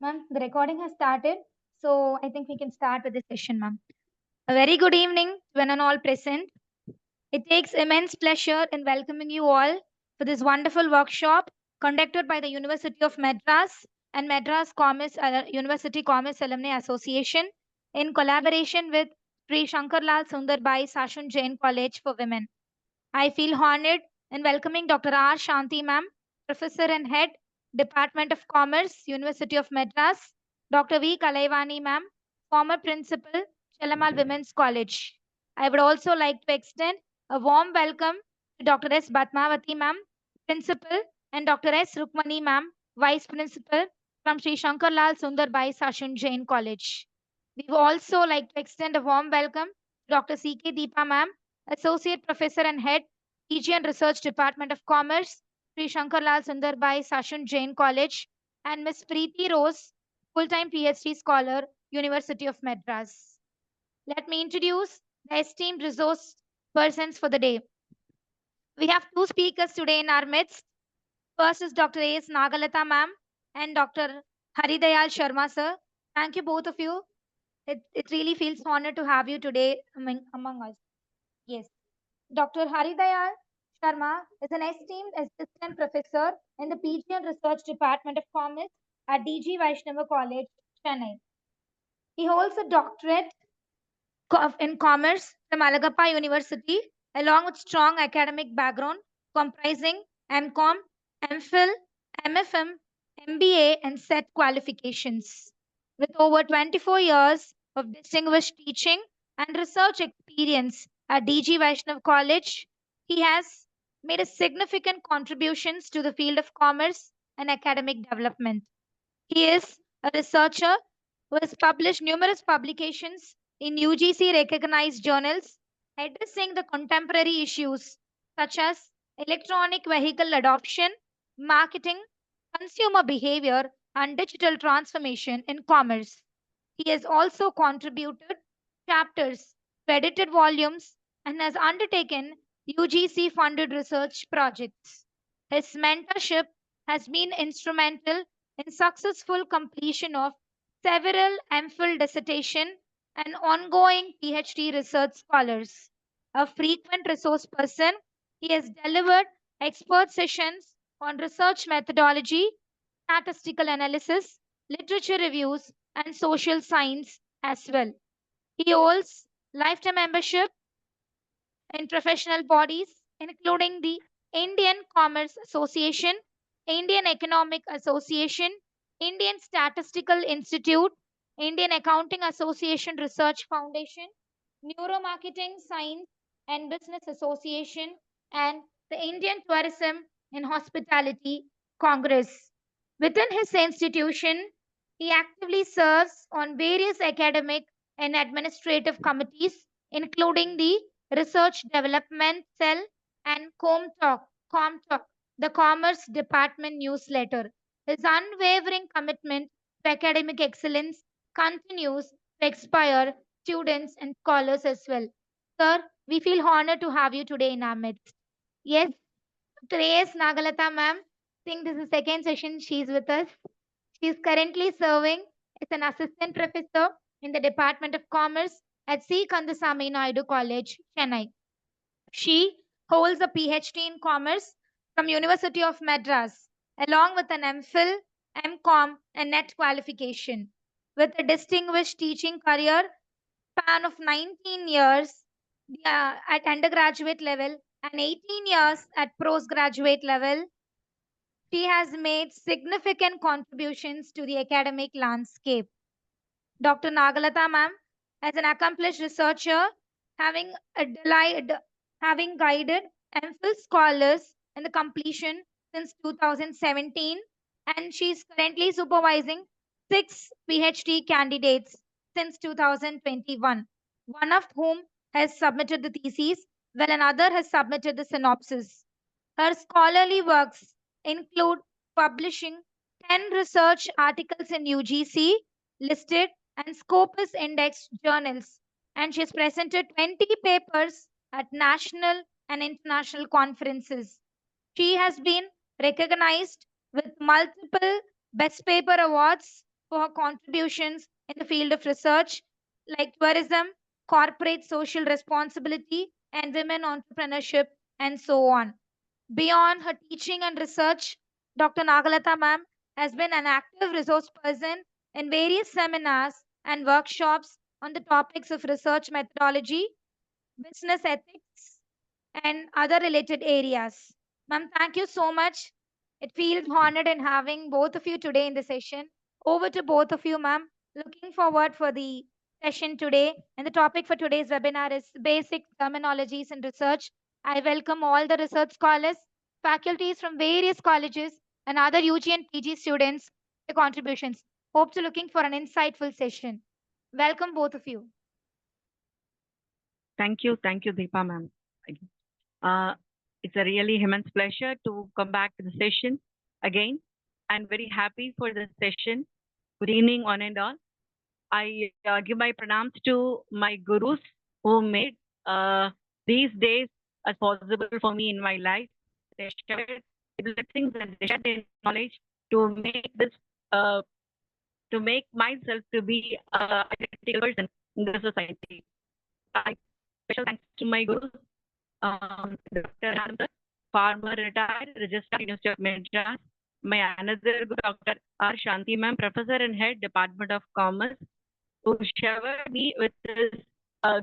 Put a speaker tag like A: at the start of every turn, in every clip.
A: Ma'am, the recording has started, so I think we can start with the session, ma'am. A very good evening to one and all present. It takes immense pleasure in welcoming you all for this wonderful workshop conducted by the University of Madras and Madras Commerce University Commerce Alumni Association in collaboration with Sri Shankarlal Sundarbai Sashun Jain College for Women. I feel honored in welcoming Dr. R. Shanti ma'am, Professor and Head, Department of Commerce, University of Madras, Dr. V. Kalaivani ma'am, former Principal, Chelamal Women's College. I would also like to extend a warm welcome to Dr. S. Batmavati ma'am, Principal, and Dr. S. Rukmani ma'am, Vice Principal from Sri Shankarlal Sundarbai Sashun Jain College. We would also like to extend a warm welcome to Dr. C.K. Deepa ma'am, Associate Professor and Head, PG and Research Department of Commerce, Sri Shankarlal Sundarbai Sashun Jain College, and Ms. Preeti Rose, full-time PhD scholar, University of Madras. Let me introduce the esteemed resource persons for the day. We have two speakers today in our midst. First is Dr. A.S. Nagalatha ma'am and Dr. Haridayal Sharma sir. Thank you both of you. It really feels honored to have you today among us. Yes. Dr. Haridayal Sharma is an esteemed assistant professor in the PG and Research Department of Commerce at DG Vaishnava College, Chennai. He holds a doctorate in commerce from Alagappa University, along with strong academic background comprising MCom, MPhil, MFM, MBA, and SET qualifications. With over 24 years of distinguished teaching and research experience at DG Vaishnav College, he has made a significant contributions to the field of commerce and academic development. He is a researcher who has published numerous publications in UGC recognized journals addressing the contemporary issues such as electronic vehicle adoption, marketing, consumer behavior, and digital transformation in commerce. He has also contributed chapters to edited volumes and has undertaken UGC funded research projects. His mentorship has been instrumental in successful completion of several MPhil dissertation and ongoing PhD research scholars. A frequent resource person, he has delivered expert sessions on research methodology, statistical analysis, literature reviews, and social science as well. He holds lifetime membership in professional bodies, including the Indian Commerce Association, Indian Economic Association, Indian Statistical Institute, Indian Accounting Association Research Foundation, Neuromarketing Science and Business Association, and the Indian Tourism and Hospitality Congress. Within his institution, he actively serves on various academic and administrative committees, including the Research Development Cell and ComTalk, the Commerce Department newsletter. His unwavering commitment to academic excellence continues to inspire students and scholars as well. Sir, we feel honored to have you today in our midst. Yes, Trace Nagalatha ma'am, I think this is the second session she's with us. She is currently serving as an assistant professor in the Department of Commerce at C.Kandasami Naidu College, Chennai. She holds a PhD in Commerce from University of Madras, along with an MPhil, MCom, and NET qualification. With a distinguished teaching career span of 19 years at undergraduate level and 18 years at postgraduate level, she has made significant contributions to the academic landscape. Dr. Nagalatha ma'am, as an accomplished researcher, having, having guided MPhil scholars in the completion since 2017, and she is currently supervising 6 PhD candidates since 2021, one of whom has submitted the thesis, while another has submitted the synopsis. Her scholarly works include publishing 10 research articles in UGC listed and Scopus Index journals, and she has presented 20 papers at national and international conferences. She has been recognized with multiple Best Paper Awards for her contributions in the field of research like tourism, corporate social responsibility, and women entrepreneurship, and so on. Beyond her teaching and research, Dr. Nagalatha ma'am has been an active resource person in various seminars and workshops on the topics of research methodology, business ethics, and other related areas. Ma'am, thank you so much. It feels honored in having both of you today in the session. Over to both of you, ma'am. Looking forward for the session today. And the topic for today's webinar is basic terminologies in research. I welcome all the research scholars, faculties from various colleges, and other UG and PG students for contributions. Hope to looking for an insightful session. Welcome both of you.
B: Thank you, Deepa ma'am. Uh, it's a really immense pleasure to come back to the session again. I'm very happy for the session. Good evening, one and all. I give my pranams to my gurus who made these days as possible for me in my life. They shared blessings and they shared their knowledge to make this, to make myself to be a identical person in the society. I special thanks to my gurus, Dr. Anand, former retired Registrar University of Madras, my another guru, Dr. R. Shanti ma'am, Professor and Head Department of Commerce, who showered me with this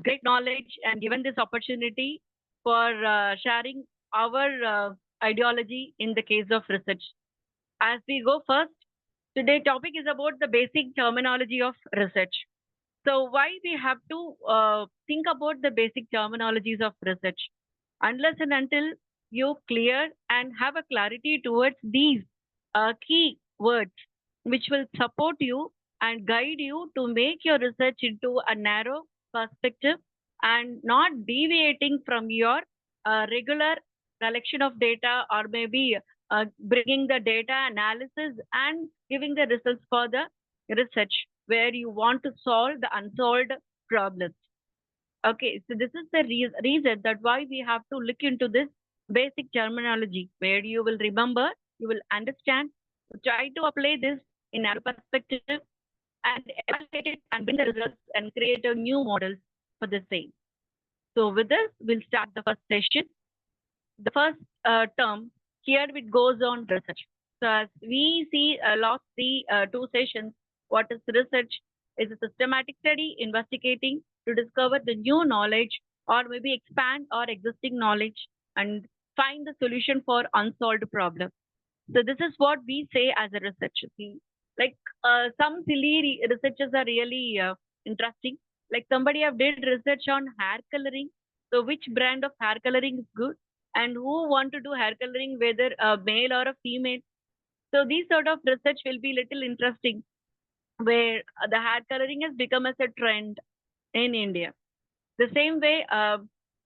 B: great knowledge and given this opportunity for sharing our ideology in the case of research. As we go first, today's topic is about the basic terminology of research. So why we have to think about the basic terminologies of research? Unless and until you clear and have a clarity towards these key words, which will support you and guide you to make your research into a narrow perspective and not deviating from your regular collection of data, or maybe bringing the data analysis and giving the results for the research where you want to solve the unsolved problems. Okay, so this is the reason that why we have to look into this basic terminology where you will remember, you will understand, try to apply this in our perspective and evaluate it and bring the results and create a new models for the same. So with this, we'll start the first session. The first term here it goes on research. So as we see last two sessions, what is research? Is a systematic study investigating to discover the new knowledge or maybe expand our existing knowledge and find the solution for unsolved problems. So this is what we say as a research. Like some silly researches are really interesting. Like somebody have did research on hair coloring. So which brand of hair coloring is good? And who want to do hair coloring, whether a male or a female? So these sort of research will be little interesting, where the hair coloring has become as a trend in India. The same way,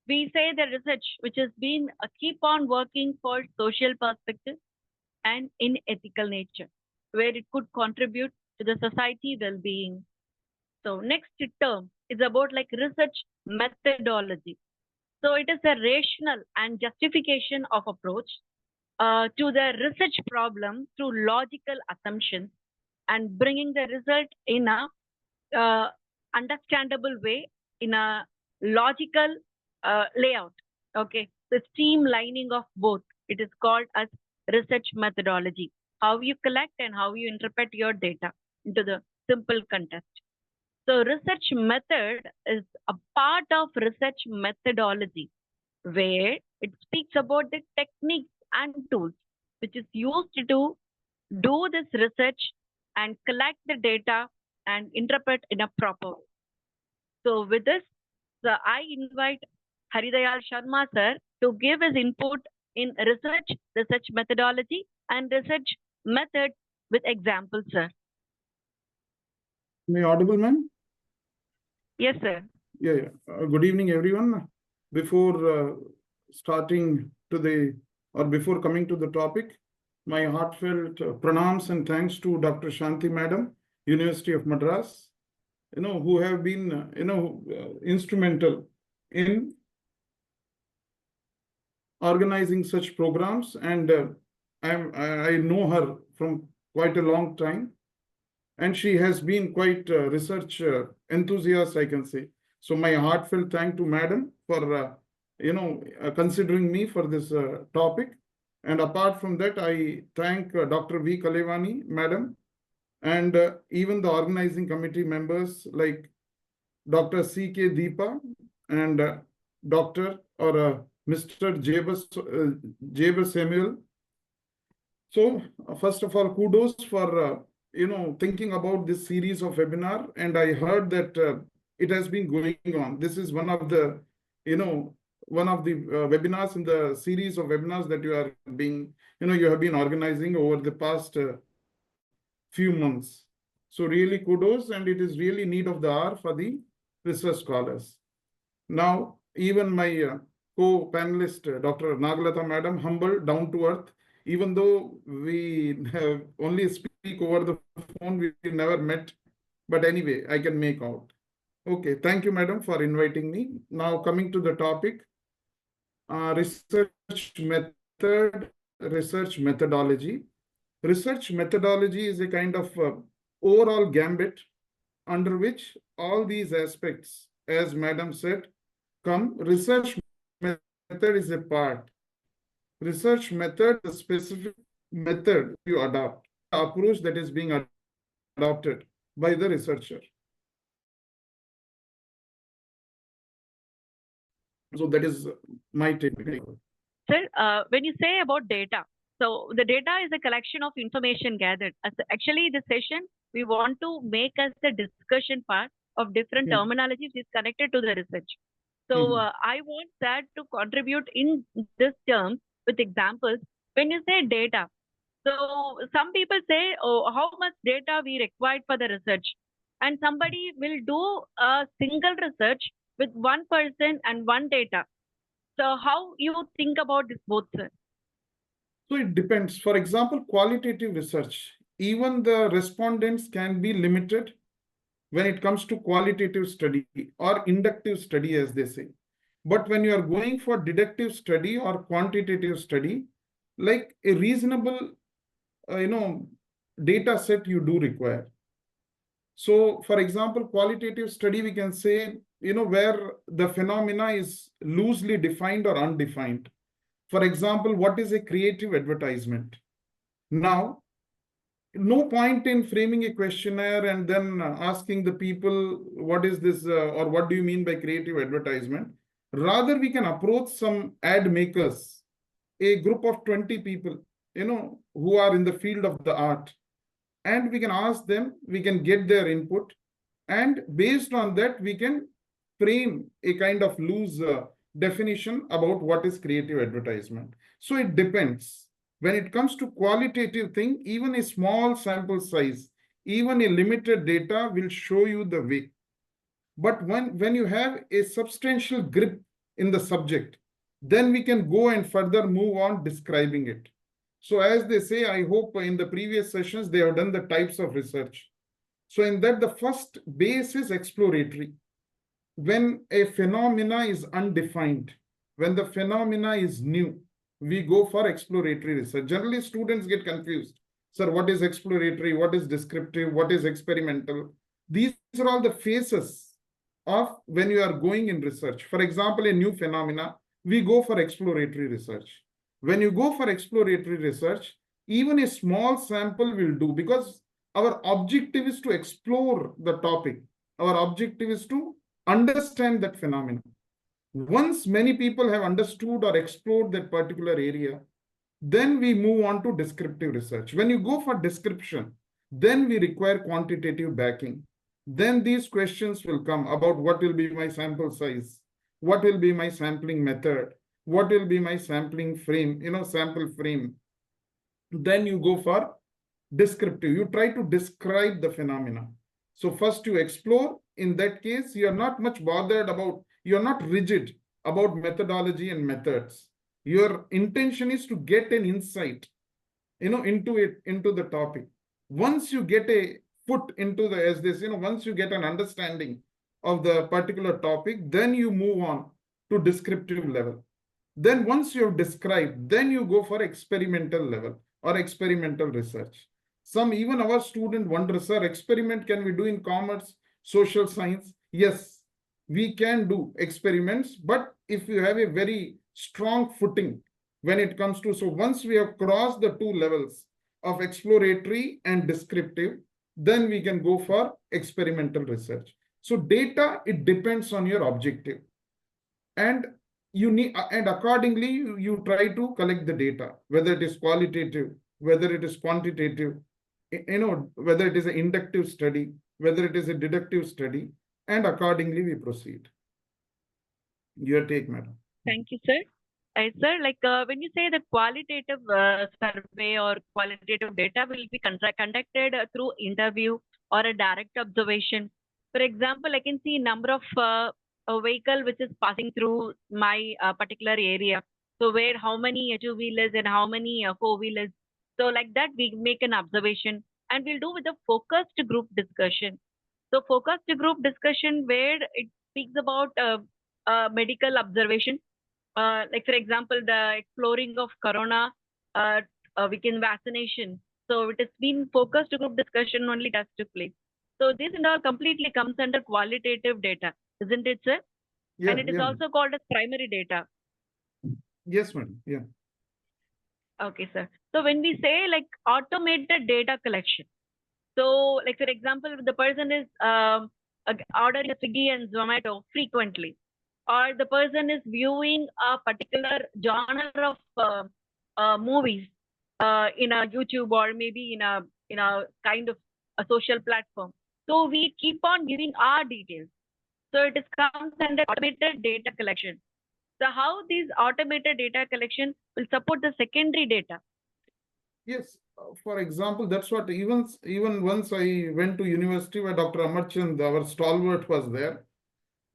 B: we say the research which has been keep on working for social perspective and in ethical nature, where it could contribute to the society well-being. So next term is about like research methodology. So it is a rational and justification of approach to the research problem through logical assumptions and bringing the result in a understandable way, in a logical layout. Okay, the streamlining of both. It is called as research methodology. How you collect and how you interpret your data into the simple context. So research method is a part of research methodology, where it speaks about the techniques and tools which is used to do this research and collect the data and interpret in a proper way. So with this, I invite Haridayal Sharma sir to give his input in research methodology and research methods with examples, sir.
C: Am I audible, ma'am?
B: Yes, sir.
C: Yeah. Good evening, everyone. Before starting to before coming to the topic, my heartfelt pranams and thanks to Dr. Shanti Madam, University of Madras, who have been, instrumental in organizing such programs. And I know her from quite a long time. and she has been quite research enthusiast, I can say. So my heartfelt thank to Madam for considering me for this topic. And apart from that, I thank Dr. V. Kalevani, Madam, and even the organizing committee members like Dr. C.K. Deepa and Dr. or Mr. Jaber Samuel. So first of all, kudos for thinking about this series of webinar, and I heard that it has been going on. This is one of the webinars in the series of webinars that you have been organizing over the past few months. So really kudos, and it is really need of the hour for the research scholars. Now, even my co-panelist, Dr. Nagalatha Madam, humble, down to earth, even though we have only speak over the phone, we never met, but anyway, I can make out. Okay, thank you, Madam, for inviting me. Now coming to the topic, research method, research methodology. Research methodology is a kind of overall gambit under which all these aspects, as Madam said, come. Research method is a part. Research method is a specific method you adopt, the approach that is being adopted by the researcher. So that is my take.
B: Sir, when you say about data, so the data is a collection of information gathered. Actually, this session, we want to make us the discussion part of different terminologies is connected to the research. So I want that to contribute in this term with examples. When you say data, so some people say, oh, how much data we required for the research? And somebody will do a single research with one person and one data. So how you think about this both, sir?
C: So it depends. For example, qualitative research, even the respondents can be limited when it comes to qualitative study or inductive study, as they say. But when you are going for deductive study or quantitative study, like a reasonable, data set you do require. So, for example, qualitative study, we can say, where the phenomena is loosely defined or undefined. For example, what is a creative advertisement? Now, no point in framing a questionnaire and then asking the people, what is this or what do you mean by creative advertisement? Rather, we can approach some ad makers, a group of 20 people, who are in the field of the art. And we can ask them, we can get their input. And based on that, we can frame a kind of loose definition about what is creative advertisement. So it depends. When it comes to qualitative thing, even a small sample size, even a limited data will show you the way. But when you have a substantial grip in the subject, then we can go and further move on describing it. So as they say, I hope in the previous sessions, they have done the types of research. So in that, the first base is exploratory. When a phenomena is undefined, when the phenomena is new, we go for exploratory research. Generally, students get confused. Sir, what is exploratory? What is descriptive? What is experimental? These are all the phases of when you are going in research. For example, a new phenomena, we go for exploratory research. When you go for exploratory research, even a small sample will do, because our objective is to explore the topic. Our objective is to understand that phenomenon. Once many people have understood or explored that particular area, then we move on to descriptive research. When you go for description, then we require quantitative backing. Then these questions will come about what will be my sample size, what will be my sampling method, what will be my sampling frame, sample frame. Then you go for descriptive. You try to describe the phenomena. So first you explore. In that case, you are not much bothered about, you are not rigid about methodology and methods. Your intention is to get an insight, into the topic. Once you get a foot into the, as this, once you get an understanding of the particular topic, then you move on to descriptive level. Then once you have described, then you go for experimental level or experimental research. Even our student wonders, sir, experiment can we do in commerce, social science? Yes, we can do experiments, but if you have a very strong footing when it comes to, so once we have crossed the two levels of exploratory and descriptive, then we can go for experimental research. So data, it depends on your objective. And and accordingly, you try to collect the data, whether it is qualitative, whether it is quantitative, whether it is an inductive study, whether it is a deductive study, and accordingly we proceed. Your take, madam.
B: Thank you, sir. Sir, when you say the qualitative survey or qualitative data will be conducted through interview or a direct observation. For example, I can see number of a vehicle which is passing through my particular area. So where how many two-wheelers and how many four-wheelers. So like that, we make an observation and we'll do with a focused group discussion. So focused group discussion where it speaks about medical observation. Like for example, the exploring of corona, weekend vaccination. So it has been focused group discussion only does took place. So this and all completely comes under qualitative data, isn't it, sir?
C: Yeah,
B: And it is also called as primary data.
C: Yes, madam. Yeah.
B: Okay, sir. So when we say like automated data collection, so like for example, the person is ordering a Swiggy and Zomato frequently, or the person is viewing a particular genre of movies in a YouTube or maybe in a kind of a social platform. So we keep on giving our details. So it is comes under automated data collection. So how these automated data collection will support the secondary data?
C: Yes, for example, that's what even once I went to university where Dr. Amarchand, our stalwart, was there.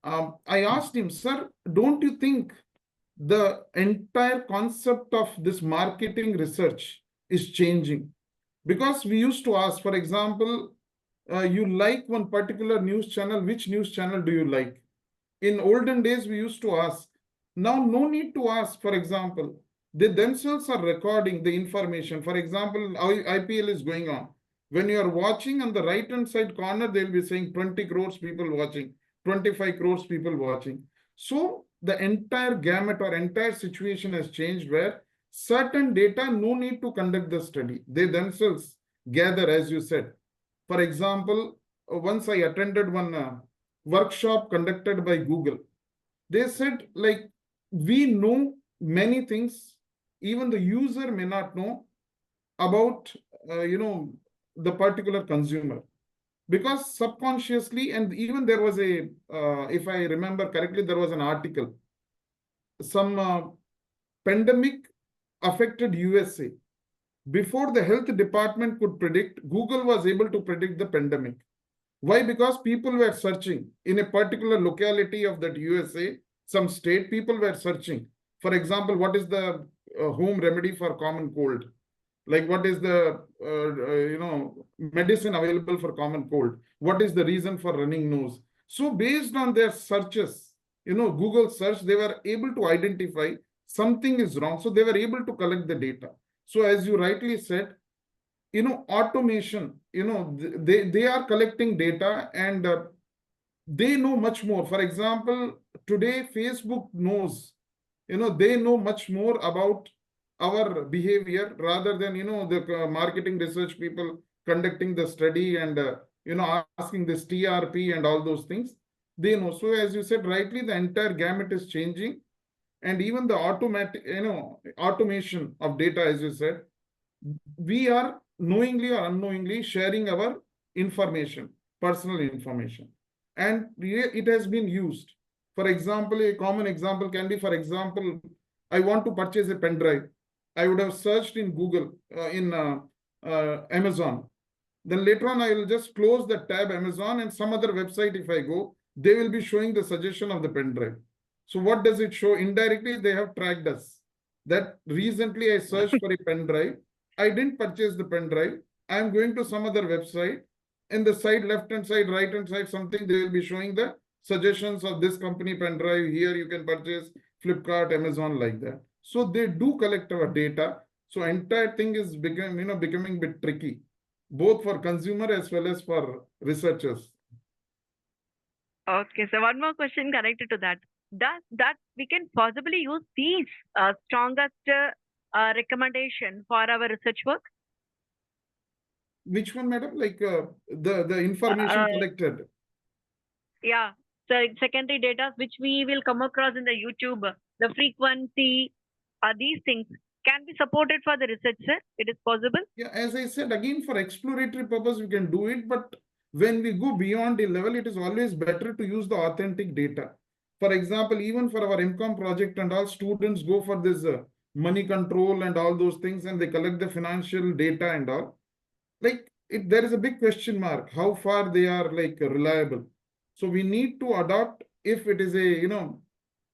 C: I asked him, sir, don't you think the entire concept of this marketing research is changing? Because we used to ask, for example, you like one particular news channel, which news channel do you like? In olden days, we used to ask. Now, no need to ask. For example, they themselves are recording the information. For example, IPL is going on. When you are watching on the right-hand side corner, they'll be saying 20 crores people watching, 25 crores people watching. So the entire gamut or entire situation has changed where certain data, no need to conduct the study. They themselves gather, as you said. For example, once I attended one workshop conducted by Google. They said, like, we know many things, even the user may not know about, the particular consumer. Because subconsciously, and even there was if I remember correctly, there was an article, some pandemic affected USA. Before the health department could predict, Google was able to predict the pandemic. Why? Because people were searching in a particular locality of that USA, some state, people were searching. For example, what is the home remedy for common cold? Like what is the, medicine available for common cold? What is the reason for running nose? So based on their searches, Google search, they were able to identify something is wrong. So they were able to collect the data. So as you rightly said, automation, they are collecting data and they know much more. For example, today Facebook knows, they know much more about our behavior rather than, the marketing research people conducting the study and, asking this TRP and all those things. They know. So as you said rightly, the entire gamut is changing. And even the automation of data, as you said, we are knowingly or unknowingly sharing our information, personal information, and it has been used. For example, a common example can be, for example, I want to purchase a pen drive. I would have searched in Google, in Amazon. Then later on, I will just close the tab Amazon and some other website. If I go, they will be showing the suggestion of the pen drive. So what does it show? Indirectly, they have tracked us. That recently I searched for a pen drive. I didn't purchase the pen drive. I am going to some other website. In the side, left-hand side, right-hand side, something, they will be showing the suggestions of this company pen drive. Here you can purchase Flipkart, Amazon, like that. So they do collect our data. So entire thing is becoming a bit tricky. both for consumer as well as for researchers.
B: Okay, so one more question connected to that. Does that we can possibly use these strongest recommendation for our research work?
C: Which one, madam? Like the information
B: Uh,
C: collected.
B: Yeah, so secondary data which we will come across in the YouTube, the frequency, these things can be supported for the research, sir. It is possible.
C: Yeah, as I said, again, for exploratory purpose, we can do it, but when we go beyond a level, it is always better to use the authentic data. For example, even for our MCOM project and all, students go for this money control and all those things, and they collect the financial data and all. Like, there is a big question mark, how far they are like reliable. So we need to adopt, if it is a,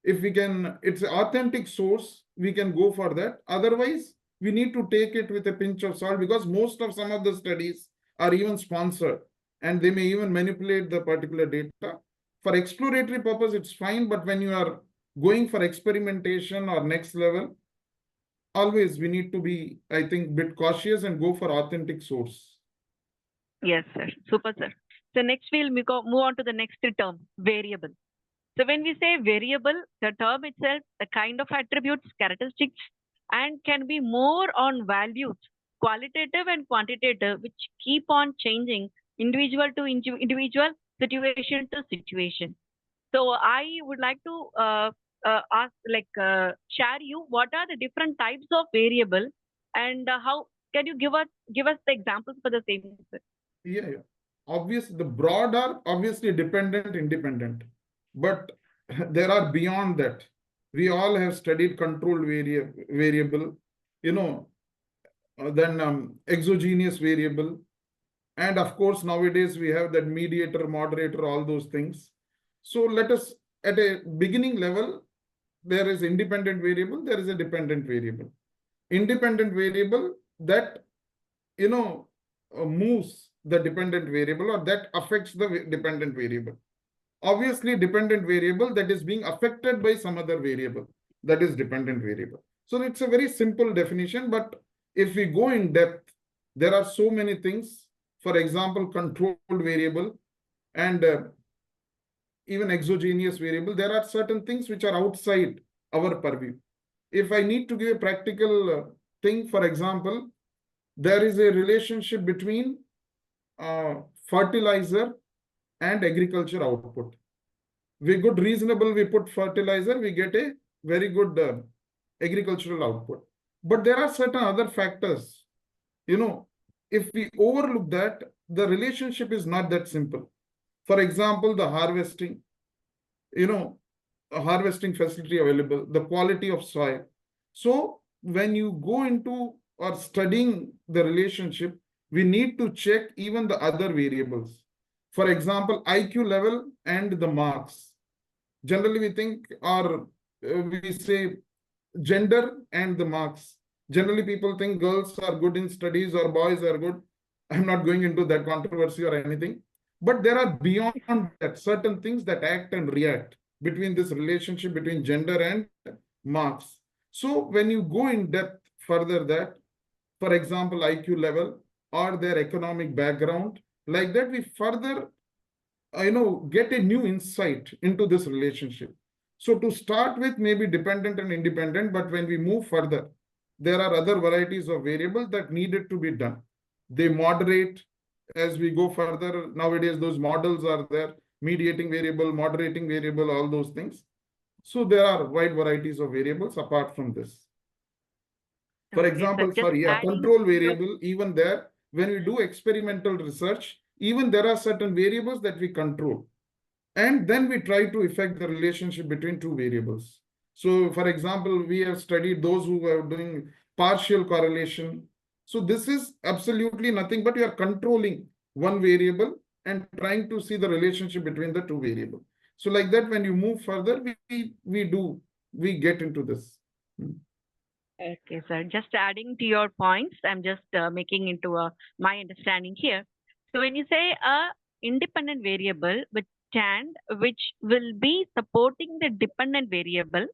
C: if we can, it's an authentic source, we can go for that. Otherwise, we need to take it with a pinch of salt, because most of some of the studies are even sponsored and they may even manipulate the particular data. For exploratory purpose, it's fine, but when you are going for experimentation or next level, always we need to be, I think, bit cautious and go for authentic source.
B: Yes, sir. Super, sir. So next we'll move on to the next term, variable. So when we say variable, the term itself, the kind of attributes, characteristics, and can be more on values, qualitative and quantitative, which keep on changing individual to individual, situation to situation. So I would like to ask, share you what are the different types of variable, and how can you give us the examples for the same? Sir?
C: Yeah. The broad are obviously dependent, independent, but there are beyond that. We all have studied controlled variable, then exogenous variable. And of course, nowadays we have that mediator, moderator, all those things. So let us, at a beginning level, there is independent variable, there is a dependent variable. Independent variable that, moves the dependent variable, or that affects the dependent variable. Obviously, dependent variable that is being affected by some other variable, that is dependent variable. So it's a very simple definition, but if we go in depth, there are so many things. For example, controlled variable and even exogenous variable, there are certain things which are outside our purview. If I need to give a practical thing, for example, there is a relationship between fertilizer and agriculture output. We put fertilizer, we get a very good agricultural output. But there are certain other factors. If we overlook that, the relationship is not that simple. For example, the harvesting, a harvesting facility available, the quality of soil. So when you go into or studying the relationship, we need to check even the other variables. For example, IQ level and the marks. Generally, we think, or we say gender and the marks. Generally, people think girls are good in studies or boys are good. I'm not going into that controversy or anything. But there are beyond that certain things that act and react between this relationship between gender and marks. So when you go in depth further that, for example, IQ level or their economic background, like that, we further, get a new insight into this relationship. So to start with, maybe dependent and independent, but when we move further, there are other varieties of variables that needed to be done. They moderate as we go further. Nowadays, those models are there, mediating variable, moderating variable, all those things. So there are wide varieties of variables apart from this. For example, control variable, even there, when we do experimental research, even there are certain variables that we control. And then we try to affect the relationship between two variables. So, for example, we have studied those who are doing partial correlation. So this is absolutely nothing, but you are controlling one variable and trying to see the relationship between the two variables. So like that, when you move further, we get into this.
B: Okay, sir. Just adding to your points, I'm just making into my understanding here. So when you say a independent variable which will be supporting the dependent variable,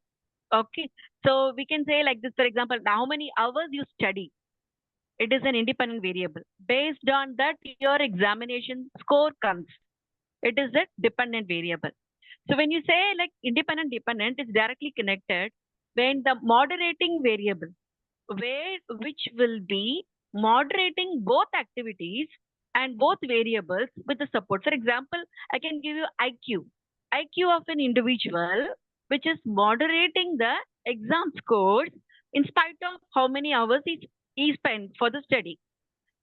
B: okay. So we can say like this, for example, how many hours you study. it is an independent variable. Based on that, your examination score comes. It is a dependent variable. So when you say like independent dependent is directly connected when the moderating variable, which will be moderating both activities and both variables with the support. For example, I can give you IQ of an individual, which is moderating the exam scores in spite of how many hours he spent for the study.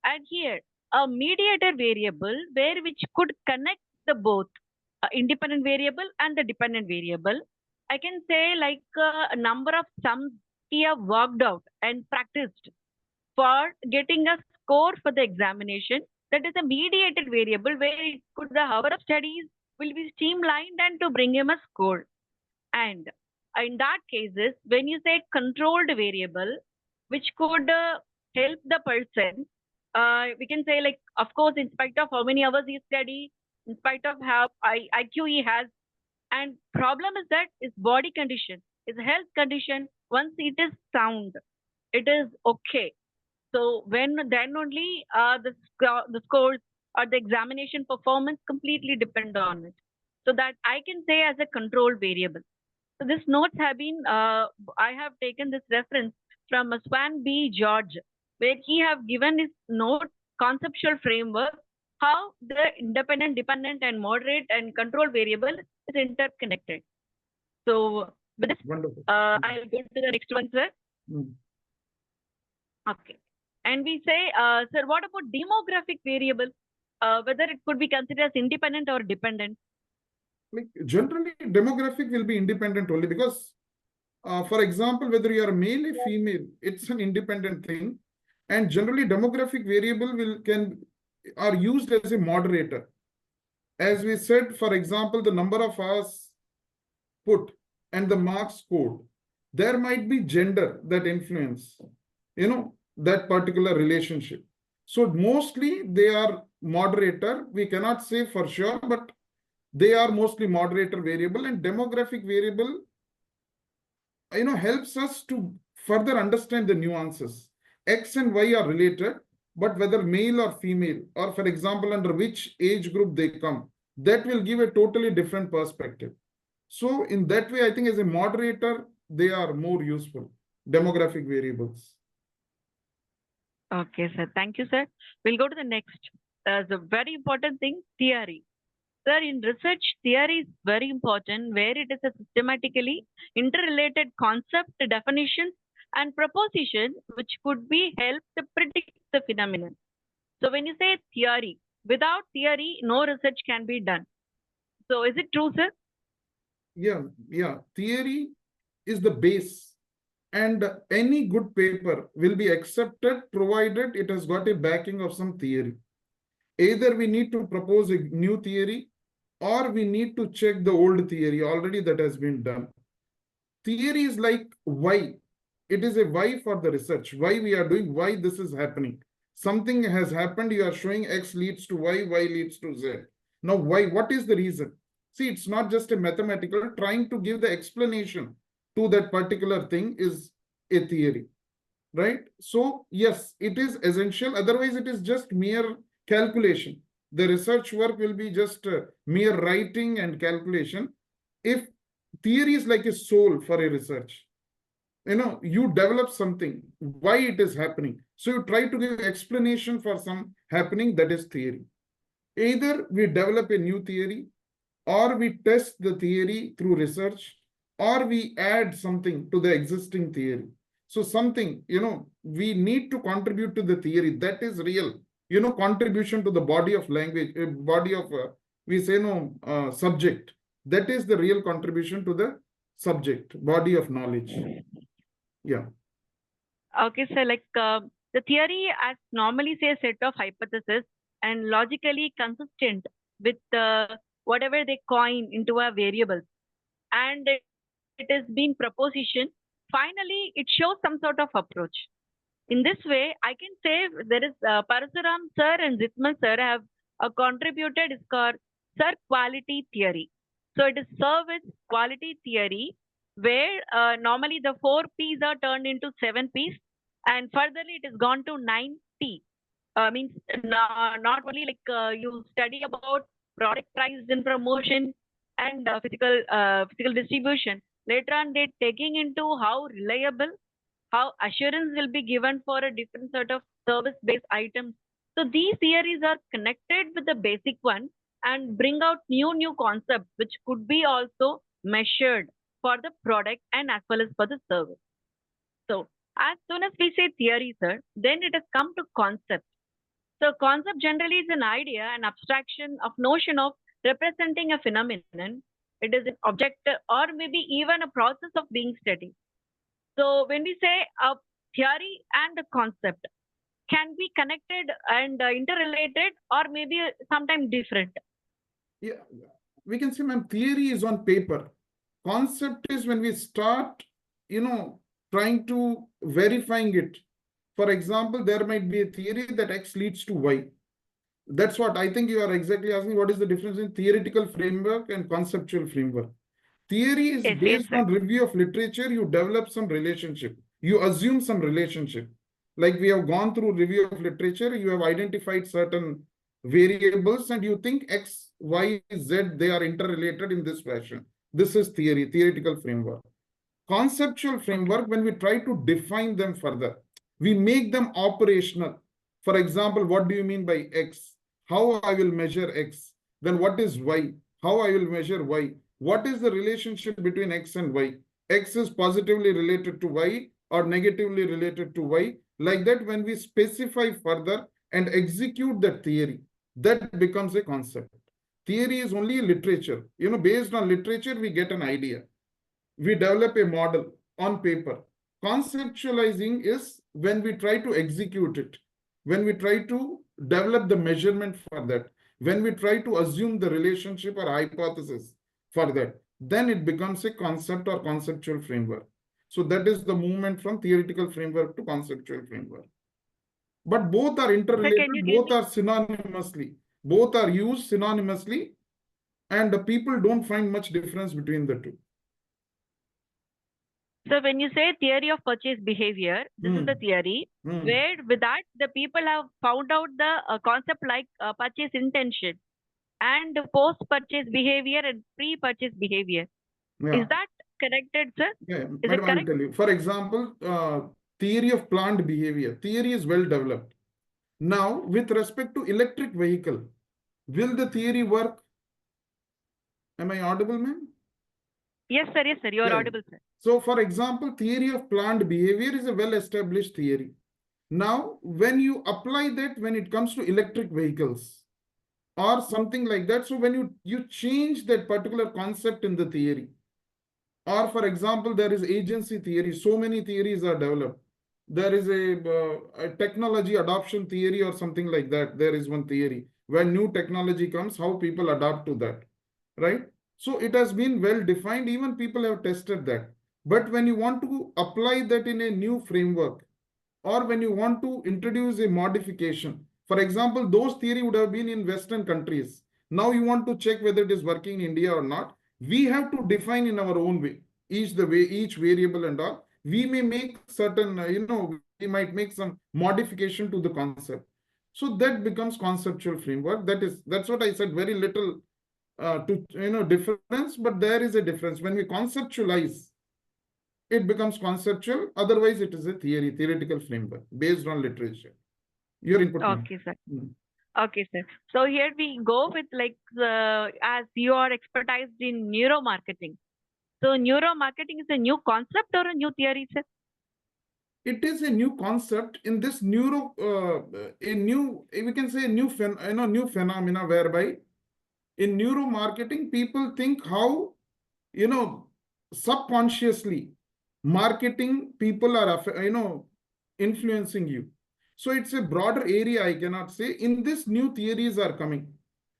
B: And here, a mediator variable where which could connect the both independent variable and the dependent variable. I can say like a number of sums he have worked out and practiced for getting a score for the examination. That is a mediated variable where it could the hour of studies will be streamlined and to bring him a score. And in that cases, when you say controlled variable, which could help the person, we can say like, of course, in spite of how many hours he study, in spite of how IQ he has, and problem is that his body condition, his health condition, once it is sound, it is okay. So when then only the scores or the examination performance completely depend on it. So that I can say as a control variable. So this notes have been, I have taken this reference from Swan B. George, where he have given his note conceptual framework, how the independent, dependent, and moderate and control variable is interconnected. So with this,
C: Wonderful.
B: I'll go to the next one, sir. Okay. And we say, sir, what about demographic variable? Whether it could be considered as independent or dependent?
C: Like generally, demographic will be independent only because, for example, whether you are male or female, it's an independent thing. And generally, demographic variable are used as a moderator. As we said, for example, the number of hours put and the marks scored, there might be gender that influence, that particular relationship. So mostly they are moderator. We cannot say for sure, but they are mostly moderator variable, and demographic variable, helps us to further understand the nuances. X and Y are related, but whether male or female, or for example, under which age group they come, that will give a totally different perspective. So in that way, I think as a moderator, they are more useful, demographic variables.
B: Okay, sir. Thank you, sir. We'll go to the next. The very important thing, theory. Sir, in research, theory is very important, where it is a systematically interrelated concept, definitions, and proposition which could be helped to predict the phenomenon. So when you say theory, without theory, no research can be done. So is it true, sir?
C: Yeah. Theory is the base. And any good paper will be accepted provided it has got a backing of some theory. Either we need to propose a new theory or we need to check the old theory already that has been done. Theory is like why. It is a why for the research. Why we are doing, why this is happening. Something has happened, you are showing X leads to Y leads to Z. Now why? What is the reason? See, it's not just a mathematical, trying to give the explanation to that particular thing is a theory, right? So yes, it is essential. Otherwise, it is just mere calculation. The research work will be just mere writing and calculation. If theory is like a soul for a research, you develop something, why it is happening. So you try to give explanation for some happening, that is theory. Either we develop a new theory, or we test the theory through research, or we add something to the existing theory. So something, we need to contribute to the theory. That is real, contribution to the body of language, body of, we say subject. That is the real contribution to the subject, body of knowledge. Yeah.
B: Okay, so like the theory as normally say a set of hypotheses and logically consistent with whatever they coin into a variable, and it has been proposition. Finally, it shows some sort of approach. In this way, I can say there is Parasuram sir and Zitmal sir have contributed. It's called Sir Quality Theory. So it is service quality theory, where normally the 4 P's are turned into 7 P's, and furtherly it is gone to 9 T. Means not only like you study about product price and promotion and physical distribution. Later on, they're taking into how reliable, how assurance will be given for a different sort of service-based items. So these theories are connected with the basic one and bring out new concepts which could be also measured for the product and as well as for the service. So as soon as we say theory, sir, then it has come to concept. So concept generally is an idea, an abstraction of notion of representing a phenomenon. It is an object or maybe even a process of being studied. So when we say a theory and a concept can be connected and interrelated or maybe sometimes different.
C: Yeah, we can say, ma'am, theory is on paper. Concept is when we start, trying to verifying it. For example, there might be a theory that X leads to Y. That's what I think you are exactly asking. What is the difference in theoretical framework and conceptual framework? Theory is
B: Yes,
C: based
B: sir.
C: on review of literature. You develop some relationship. You assume some relationship. Like we have gone through review of literature. You have identified certain variables and you think X, Y, Z, they are interrelated in this fashion. This is theory, theoretical framework. Conceptual framework, when we try to define them further, we make them operational. For example, what do you mean by X? How I will measure X? Then what is Y? How I will measure Y? What is the relationship between X and Y? X is positively related to Y or negatively related to Y. Like that, when we specify further and execute that theory, that becomes a concept. Theory is only literature. Based on literature, we get an idea. We develop a model on paper. Conceptualizing is when we try to execute it, when we try to develop the measurement for that, when we try to assume the relationship or hypothesis for that, then it becomes a concept or conceptual framework. So that is the movement from theoretical framework to conceptual framework. But both are interrelated, both are synonymously, both are used synonymously, and the people don't find much difference between the two.
B: So when you say theory of purchase behavior, this is the theory where with that the people have found out the concept like purchase intention and post-purchase behavior and pre-purchase behavior.
C: Yeah.
B: Is that connected, sir?
C: Yeah,
B: is
C: madam, I'll tell you. For example, theory of planned behavior. Theory is well developed. Now, with respect to electric vehicle, will the theory work? Am I audible, ma'am?
B: Yes, sir. Yes, sir. You are audible, sir.
C: So, for example, theory of planned behavior is a well-established theory. Now, when you apply that, when it comes to electric vehicles or something like that, so when you change that particular concept in the theory, or for example, there is agency theory, so many theories are developed. There is a technology adoption theory or something like that. There is one theory. When new technology comes, how people adapt to that, right? So it has been well defined. Even people have tested that. But when you want to apply that in a new framework, or when you want to introduce a modification, for example, those theory would have been in Western countries. Now you want to check whether it is working in India or not. We have to define in our own way, each variable and all. We may make certain, we might make some modification to the concept. So that becomes conceptual framework. That's what I said, very little difference, but there is a difference. When we conceptualize, it becomes conceptual. Otherwise, it is a theoretical framework based on literature. Your input.
B: Okay, sir. Okay, sir. So here we go with as you are expertised in neuromarketing. So neuromarketing is a new concept or a new theory, sir?
C: It is a new concept in this we can say a new phenomena whereby in neuromarketing, people think how, subconsciously marketing people are, influencing you. So it's a broader area, I cannot say. In this, new theories are coming.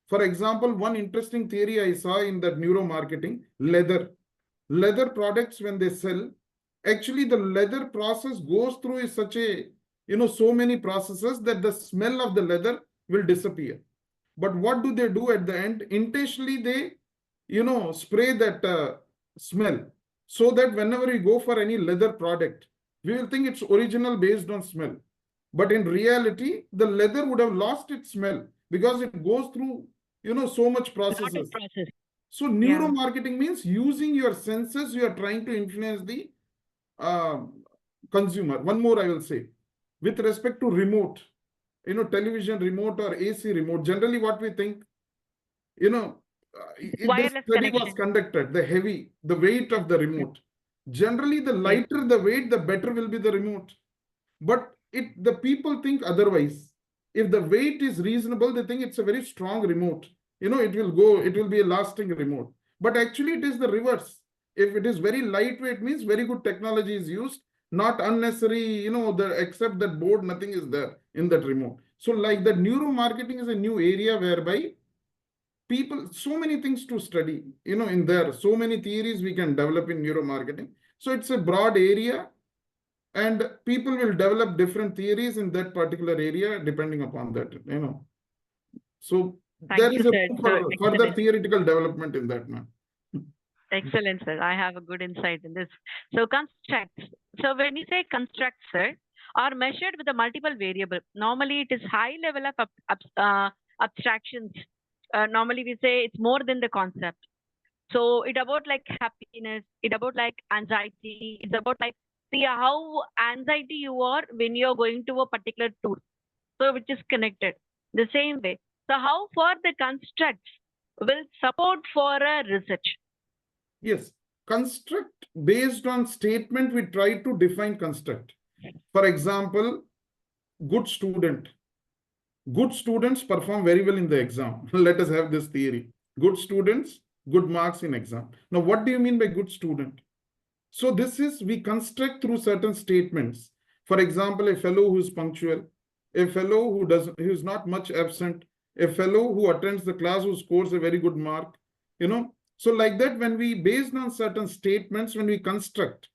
C: For example, one interesting theory I saw in that neuromarketing, leather products, when they sell, actually the leather process goes through such a, so many processes that the smell of the leather will disappear. But what do they do at the end? Intentionally, they, spray that smell, so that whenever we go for any leather product, we will think it's original based on smell. But in reality, the leather would have lost its smell because it goes through, so much processes.
B: Process.
C: So neuromarketing means using your senses, you are trying to influence the consumer. One more I will say, with respect to remote, television remote or AC remote, generally what we think, if this study was conducted, the weight of the remote, generally the lighter the weight, the better will be the remote. But the people think otherwise. If the weight is reasonable, they think it's a very strong remote. It will be a lasting remote. But actually it is the reverse. If it is very lightweight, means very good technology is used, not unnecessary, except that board, nothing is there in that remote. So like that neuromarketing is a new area whereby people, so many things to study, in there, so many theories we can develop in neuromarketing. So it's a broad area. And people will develop different theories in that particular area depending upon that, So there is a room for further theoretical development in that, man.
B: Excellent, sir. I have a good insight in this. So constructs. So when we say constructs, sir, are measured with a multiple variable. Normally it is high level of abstractions. Normally we say it's more than the concept. So it's about like happiness, it's about like anxiety, it's about like see how anxiety you are when you're going to a particular tour. So which is connected. The same way. So how far the constructs will support for a research?
C: Yes. Construct based on statement, we try to define construct. For example, good student. Good students perform very well in the exam. Let us have this theory. Good students, good marks in exam. Now, what do you mean by good student? So this is, we construct through certain statements. For example, a fellow who is punctual, a fellow who is not much absent, a fellow who attends the class who scores a very good mark, So like that, when we, based on certain statements, when we construct,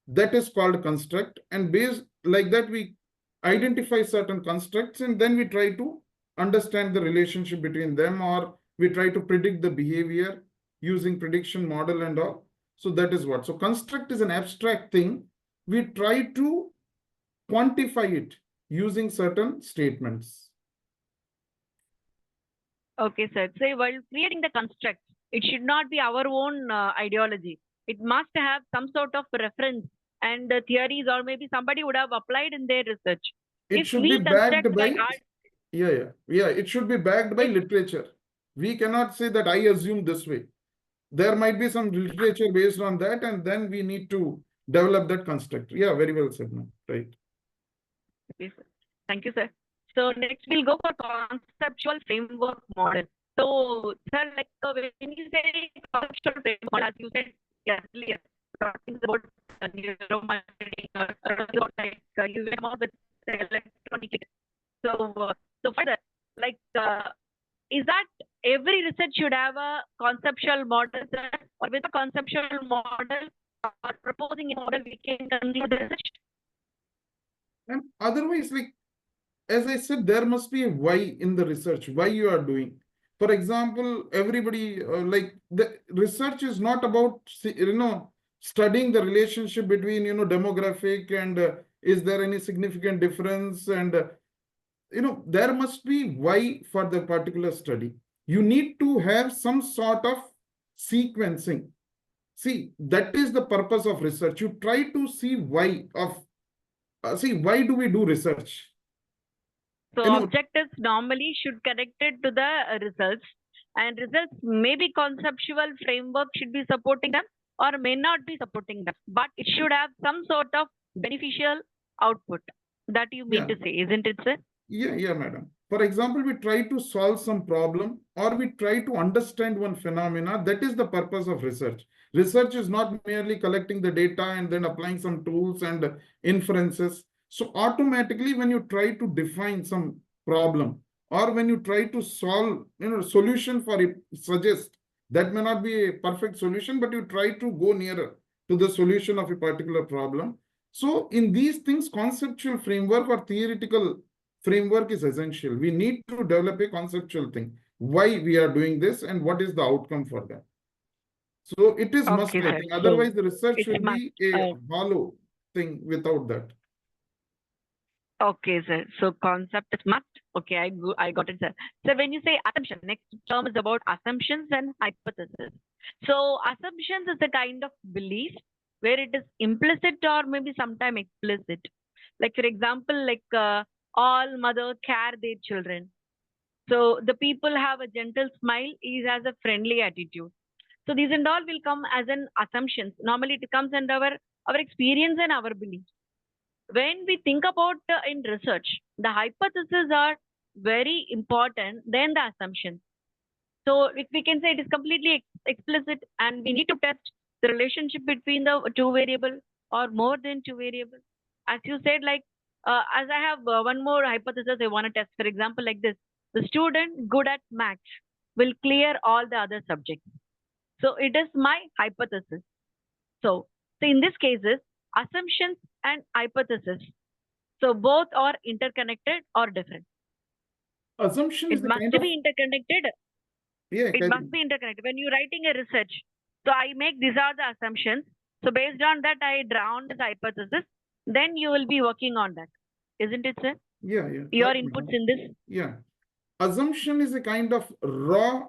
C: that is called construct. And based like that, we identify certain constructs and then we try to understand the relationship between them, or we try to predict the behavior using prediction model and all. So that is what. So construct is an abstract thing. We try to quantify it using certain statements.
B: Okay, sir. So while creating the construct, it should not be our own ideology. It must have some sort of reference and theories, or maybe somebody would have applied in their research.
C: It should be backed by, it should be backed by literature. We cannot say that I assume this way. There might be some literature based on that, and then we need to develop that construct. Yeah, very well said, man. Right.
B: Okay, sir. Thank you, sir. So next we'll go for conceptual framework model. So, sir, like when you say conceptual framework model, as you said earlier, talking about neuromarketing or like you went more with electronic. So, so for that, like, is that every research should have a conceptual model, sir, or with a conceptual model or proposing a model we can conclude the research?
C: And otherwise, like, as I said, there must be a why in the research, why you are doing. For example, everybody, like the research is not about, studying the relationship between, demographic and is there any significant difference? And, there must be why for the particular study. You need to have some sort of sequencing. See, that is the purpose of research. You try to see why of, why do we do research?
B: So objectives normally should connect it to the results, and results maybe conceptual framework should be supporting them or may not be supporting them, but it should have some sort of beneficial output. That you mean to say, isn't it, sir?
C: Yeah, madam. For example, we try to solve some problem or we try to understand one phenomena. That is the purpose of research. Research is not merely collecting the data and then applying some tools and inferences. So automatically, when you try to define some problem or when you try to solve, solution for it, suggest, that may not be a perfect solution, but you try to go nearer to the solution of a particular problem. So in these things, conceptual framework or theoretical framework is essential. We need to develop a conceptual thing, why we are doing this and what is the outcome for that. So it is must, I think. Otherwise, the research will be a hollow thing without that.
B: Okay, sir. So concept is must. Okay, I got it, sir. So when you say assumption, next term is about assumptions and hypothesis. So assumptions is a kind of belief where it is implicit or maybe sometime explicit. Like for example, like all mother care their children. So the people have a gentle smile is as a friendly attitude. So these and all will come as an assumptions. Normally it comes under our experience and our belief. When we think about in research, the hypotheses are very important than the assumptions. So if we can say it is completely explicit and we need to test the relationship between the two variable or more than two variable. As you said, like as I have one more hypothesis I want to test. For example, like this, the student good at maths will clear all the other subjects. So it is my hypothesis. So in this cases, assumptions and hypothesis, so both are interconnected or different.
C: Assumption
B: It
C: is a
B: must
C: kind of,
B: be interconnected.
C: yeah,
B: It must be interconnected. When you're writing a research, so I make these are the assumptions. So based on that, I draw this hypothesis. Then you will be working on that, isn't it, sir?
C: yeah,
B: Your
C: correct,
B: inputs
C: madam.
B: in this.
C: Yeah. Assumption is a kind of raw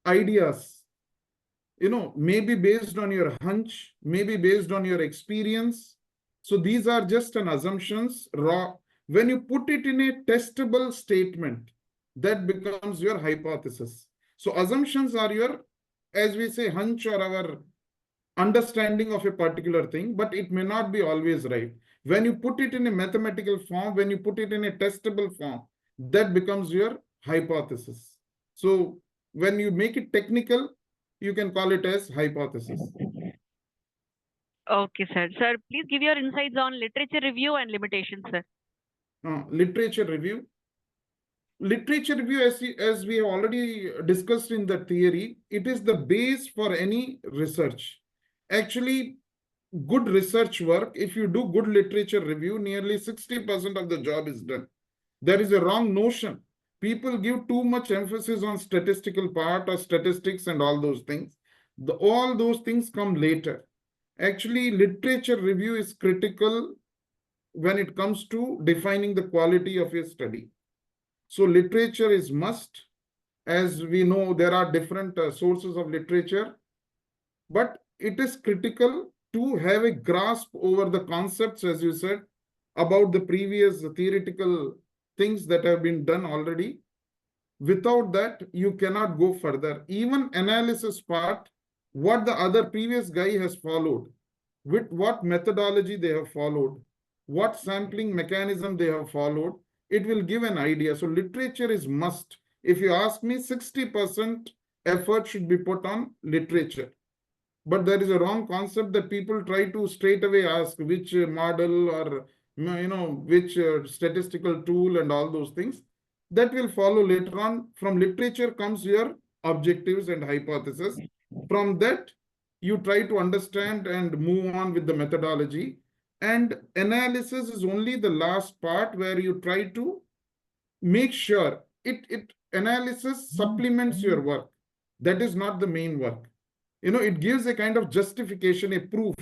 C: ideas, maybe based on your hunch, maybe based on your experience. So these are just an assumptions, raw. When you put it in a testable statement, that becomes your hypothesis. So assumptions are your, as we say, hunch or our understanding of a particular thing, but it may not be always right. When you put it in a mathematical form, when you put it in a testable form, that becomes your hypothesis. So when you make it technical, you can call it as hypothesis.
B: Okay, sir. Sir, please give your insights on literature review and limitations, sir.
C: Literature review. Literature review, as we have already discussed in the theory, it is the base for any research. Actually, good research work, if you do good literature review, nearly 60% of the job is done. There is a wrong notion. People give too much emphasis on statistical part or statistics and all those things. All those things come later. Actually, literature review is critical when it comes to defining the quality of a study. So literature is must. As we know, there are different sources of literature, but it is critical to have a grasp over the concepts, as you said, about the previous theoretical things that have been done already. Without that, you cannot go further. Even analysis part, what the other previous guy has followed, with what methodology they have followed, what sampling mechanism they have followed, it will give an idea. So literature is must. If you ask me, 60% effort should be put on literature. But there is a wrong concept that people try to straight away ask which model or which statistical tool and all those things. That will follow later on. From literature comes your objectives and hypothesis. From that, you try to understand and move on with the methodology. And analysis is only the last part where you try to make sure it analysis supplements your work. That is not the main work. It gives a kind of justification, a proof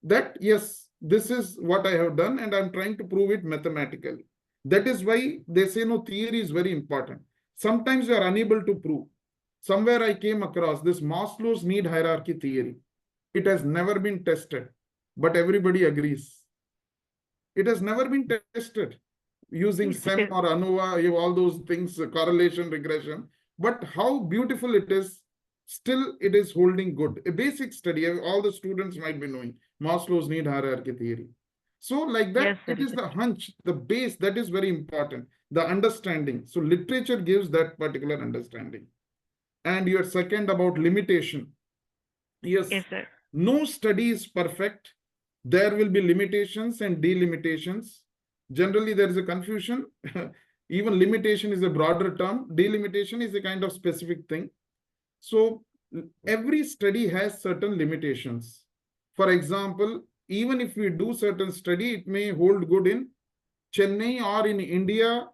C: that yes, this is what I have done and I'm trying to prove it mathematically. That is why they say no, theory is very important. Sometimes you are unable to prove. Somewhere I came across this Maslow's need hierarchy theory. It has never been tested, but everybody agrees. It has never been tested using SEM or ANOVA, all those things, correlation, regression. But how beautiful it is, still it is holding good. A basic study, all the students might be knowing, Maslow's need hierarchy theory. So like that,
B: Yes, sir.
C: it is the hunch, the base, that is very important, the understanding. So literature gives that particular understanding. And your second about limitation. Yes,
B: sir.
C: No study is perfect. There will be limitations and delimitations. Generally, there is a confusion. Even limitation is a broader term. Delimitation is a kind of specific thing. So every study has certain limitations. For example, even if we do certain study, it may hold good in Chennai or in India.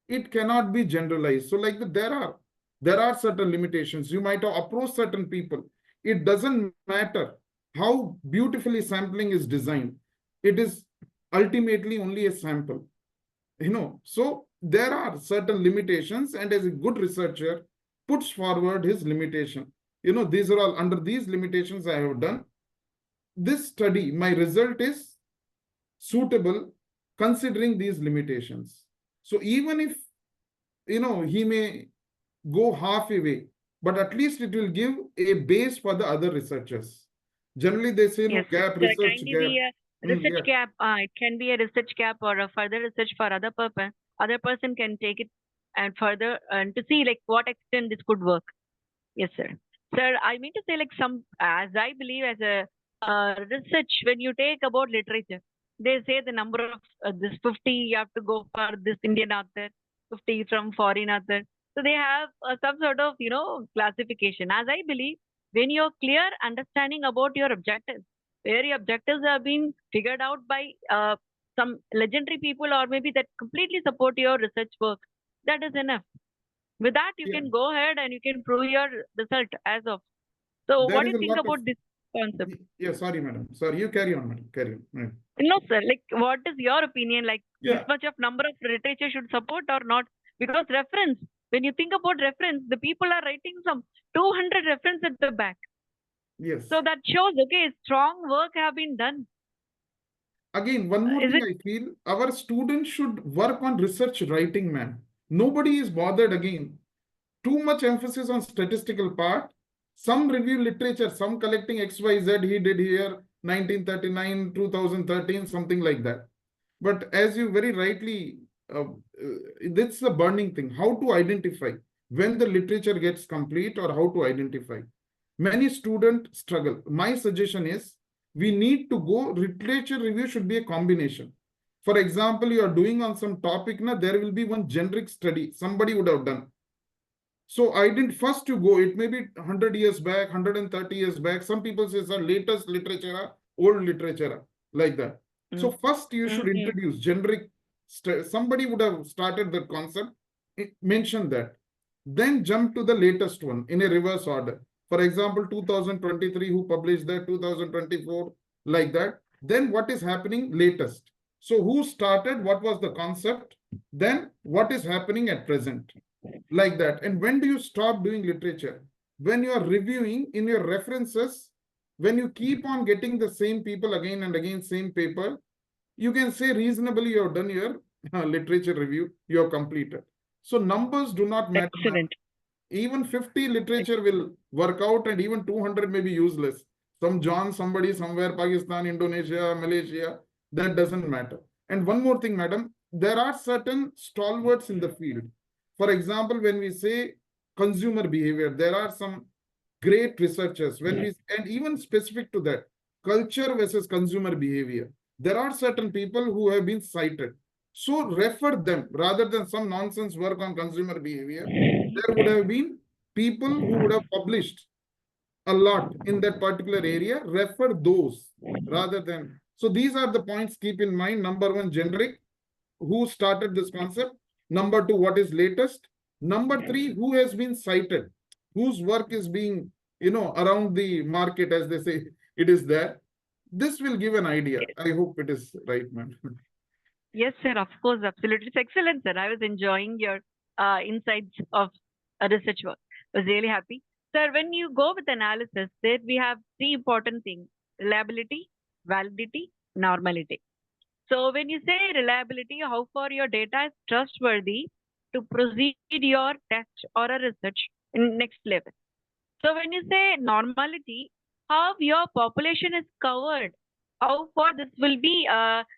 C: It cannot be generalized. So like that, there are certain limitations. You might have approached certain people. It doesn't matter how beautifully sampling is designed. It is ultimately only a sample. So there are certain limitations, and as a good researcher puts forward his limitation. These are all under these limitations I have done this study. My result is suitable considering these limitations. So even if, he may go half a way, but at least it will give a base for the other researchers. Generally, they say,
B: Yes,
C: gap,
B: there
C: research
B: can
C: gap.
B: be a research
C: Yeah.
B: gap. It can be a research gap or a further research for other purpose. Other person can take it and further and to see like what extent this could work. Yes, sir. Sir, I mean to say like as I believe as a research, when you take about literature, they say the number of this 50, you have to go for this Indian author, 50 from foreign author. So they have some sort of, classification. As I believe, when you're clear understanding about your objectives, where your objectives are being figured out by some legendary people or maybe that completely support your research work, that is enough. With that, you
C: Yeah.
B: can go ahead and you can prove your result as of. So,
C: There
B: what do
C: is
B: you
C: a
B: think
C: lot of.
B: about this concept?
C: Yeah, sorry, madam. Sorry, you carry on, madam. Carry on. Madam.
B: No, sir. Like, what is your opinion? Like, this
C: Yeah.
B: much of number of literature should support or not? Because reference, when you think about reference, the people are writing some 200 reference at the back.
C: Yes.
B: So that shows, okay, strong work have been done.
C: Again, one more
B: Is
C: thing
B: it?
C: I feel, our students should work on research writing, man. Nobody is bothered again. Too much emphasis on statistical part. Some review literature, some collecting XYZ, he did here, 1939, 2013, something like that. But as you very rightly, that's the burning thing. How to identify when the literature gets complete or how to identify. Many students struggle. My suggestion is we need to go, literature review should be a combination. For example, you are doing on some topic, there will be one generic study somebody would have done. So I didn't first you go, it may be 100 years back, 130 years back. Some people say, sir, latest literature, old literature, like that. So first you should introduce generic, somebody would have started the concept, mention that. Then jump to the latest one in a reverse order. For example, 2023, who published that, 2024, like that. Then what is happening latest? So who started, what was the concept? Then what is happening at present? Like that. And when do you stop doing literature? When you are reviewing in your references, when you keep on getting the same people again and again, same paper, you can say reasonably you have done your literature review, you have completed. So numbers do not matter.
B: Excellent.
C: Even 50 literature will work out and even 200 may be useless. Some John, somebody somewhere, Pakistan, Indonesia, Malaysia, that doesn't matter. And one more thing, madam, there are certain stalwarts in the field. For example, when we say consumer behavior, there are some great researchers. And even specific to that, culture versus consumer behavior, there are certain people who have been cited. So refer them rather than some nonsense work on consumer behavior. There would have been people who would have published a lot in that particular area. Refer those rather than. So these are the points keep in mind. Number one, generic, who started this concept. Number two, what is latest. Number three, who has been cited, whose work is being, around the market, as they say, it is there. This will give an idea. I hope it is right, man.
B: Yes, sir. Of course, absolutely. It's excellent, sir. I was enjoying your insights of research work. I was really happy. Sir, when you go with analysis, there we have three important things: reliability, validity, normality. So when you say reliability, how far your data is trustworthy to proceed your test or a research in next level. So when you say normality, how your population is covered, how far this will be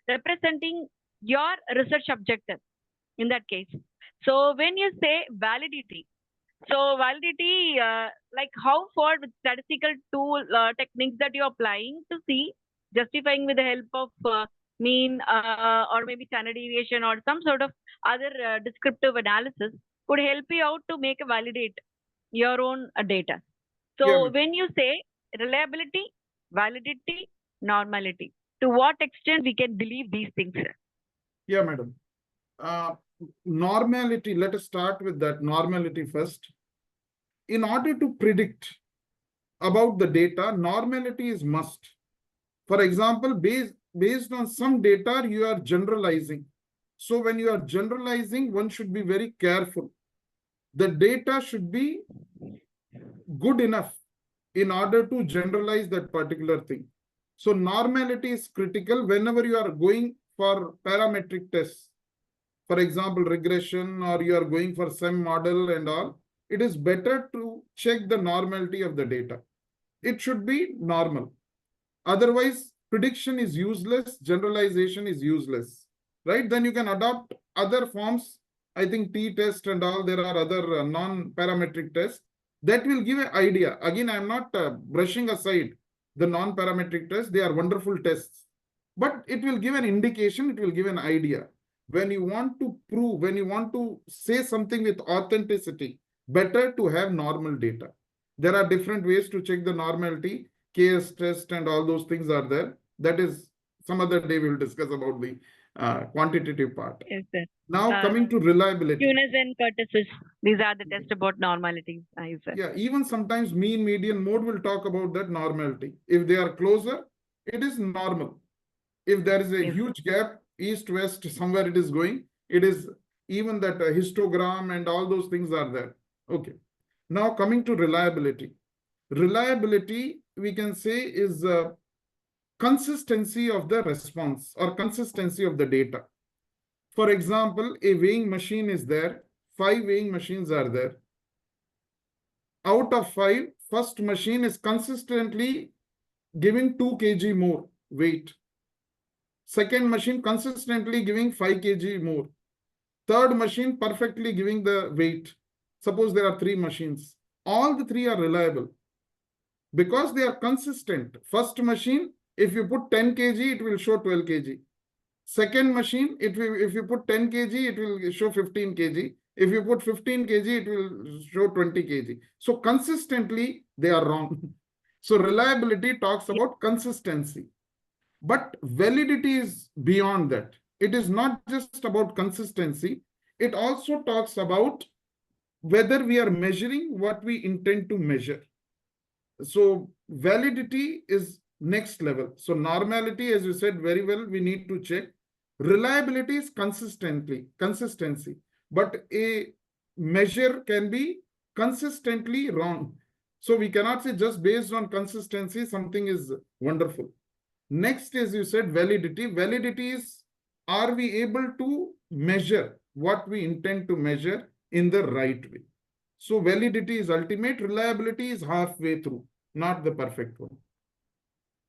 B: representing your research objective in that case. So when you say validity, so validity, like how far with statistical tool techniques that you're applying to see, justifying with the help of mean or maybe standard deviation or some sort of other descriptive analysis could help you out to make a validate your own data. So
C: Yeah,
B: when you say reliability, validity, normality, to what extent we can believe these things?
C: yeah, madam. Normality, let us start with that normality first. In order to predict about the data, normality is must. For example, based on some data, you are generalizing. So when you are generalizing, one should be very careful. The data should be good enough in order to generalize that particular thing. So normality is critical whenever you are going for parametric tests. For example, regression, or you are going for some model and all, it is better to check the normality of the data. It should be normal. Otherwise, prediction is useless, generalization is useless, right? Then you can adopt other forms. I think t-test and all, there are other non-parametric tests that will give an idea. Again, I'm not brushing aside the non-parametric tests. They are wonderful tests, but it will give an indication, it will give an idea. When you want to prove, when you want to say something with authenticity, better to have normal data. There are different ways to check the normality. KS test and all those things are there. That is some other day we'll discuss about the quantitative part.
B: Yes, sir.
C: Now coming to reliability.
B: Cunes and Curtises, these are the tests about normality.
C: Yeah, even sometimes mean median mode will talk about that normality. If they are closer, it is normal. If there is a huge gap, east, west, somewhere it is going, it is even that histogram and all those things are there. Okay. Now coming to reliability. Reliability, we can say, is consistency of the response or consistency of the data. For example, a weighing machine is there. 5 weighing machines are there. Out of 5, first machine is consistently giving 2 kg more weight. Second machine consistently giving 5 kg more. Third machine perfectly giving the weight. Suppose there are 3 machines. All the 3 are reliable because they are consistent. First machine, if you put 10 kg, it will show 12 kg. Second machine, if you put 10 kg, it will show 15 kg. If you put 15 kg, it will show 20 kg. So consistently, they are wrong. So reliability talks about consistency. But validity is beyond that. It is not just about consistency. It also talks about whether we are measuring what we intend to measure. So validity is next level. So normality, as you said very well, we need to check. Reliability is consistency. But a measure can be consistently wrong. So we cannot say just based on consistency, something is wonderful. Next, as you said, validity. Validity is, are we able to measure what we intend to measure in the right way? So validity is ultimate, reliability is halfway through, not the perfect one.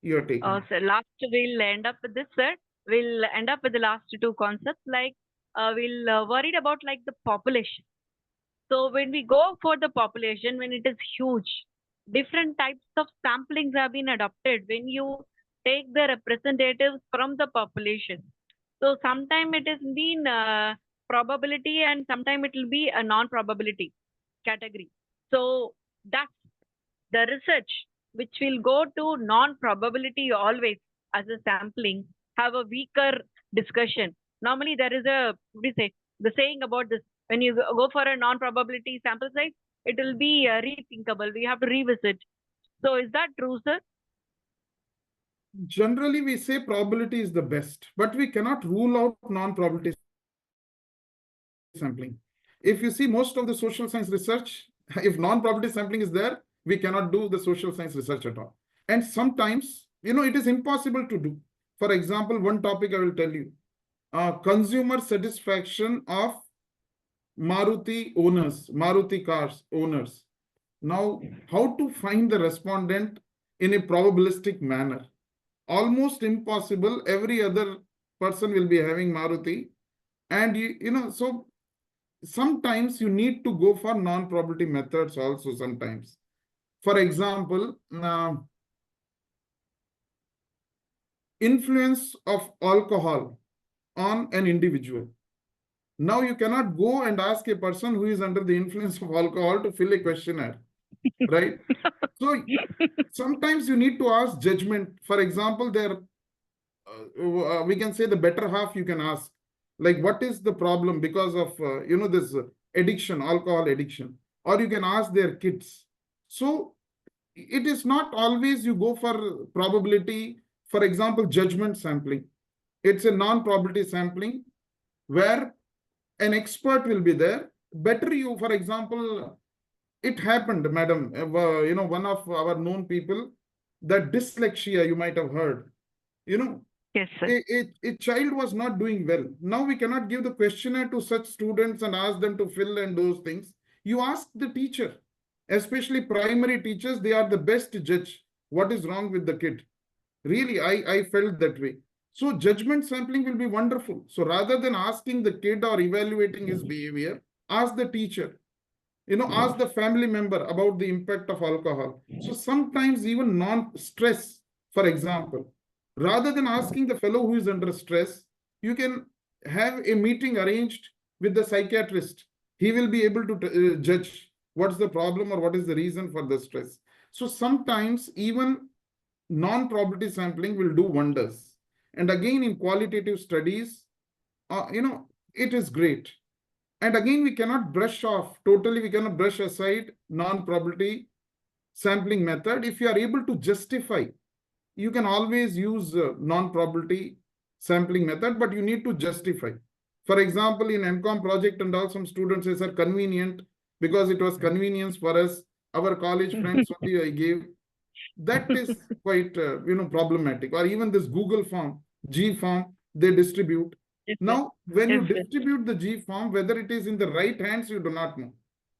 C: Your take.
B: So last we'll end up with this, sir. We'll end up with the last 2 concepts. Like we'll worried about like the population. So when we go for the population, when it is huge, different types of samplings have been adopted when you take the representatives from the population. So sometime it has been probability and sometime it will be a non-probability category. So that's the research which will go to non-probability always as a sampling have a weaker discussion. Normally there is the saying about this, when you go for a non-probability sample size, it will be rethinkable. We have to revisit. So is that true, sir?
C: Generally, we say probability is the best, but we cannot rule out non-probability sampling. If you see most of the social science research, if non-probability sampling is there, we cannot do the social science research at all. And sometimes, it is impossible to do. For example, one topic I will tell you, consumer satisfaction of Maruti owners, Maruti cars owners. Now, how to find the respondent in a probabilistic manner? Almost impossible. Every other person will be having Maruti. And, so sometimes you need to go for non-probability methods also sometimes. For example, influence of alcohol on an individual. Now you cannot go and ask a person who is under the influence of alcohol to fill a questionnaire, right? So sometimes you need to ask judgment. For example, we can say the better half you can ask, like what is the problem because of, this addiction, alcohol addiction, or you can ask their kids. So it is not always you go for probability. For example, judgment sampling. It's a non-probability sampling. where an expert will be there. Better you, for example, it happened, madam, one of our known people, that dyslexia you might have heard,
B: Yes, sir.
C: a child was not doing well. Now we cannot give the questionnaire to such students and ask them to fill and those things. You ask the teacher, especially primary teachers, they are the best to judge what is wrong with the kid. Really, I felt that way. So judgment sampling will be wonderful. So rather than asking the kid or evaluating his behavior, ask the teacher. Ask the family member about the impact of alcohol. So sometimes even non-stress, for example, rather than asking the fellow who is under stress, you can have a meeting arranged with the psychiatrist. He will be able to judge what's the problem or what is the reason for the stress. So sometimes even non-probability sampling will do wonders. And again, in qualitative studies, it is great. And again, we cannot brush off totally, we cannot brush aside non-probability sampling method. If you are able to justify, you can always use non-probability sampling method, but you need to justify. For example, in MCOM project and all, some students say, sir, convenient, because it was convenience for us, our college friends only I gave. That is quite, problematic. Or even this Google form, G form, they distribute.
B: Yes, sir.
C: Now, when you
B: Yes, sir.
C: distribute the G form, whether it is in the right hands, you do not know.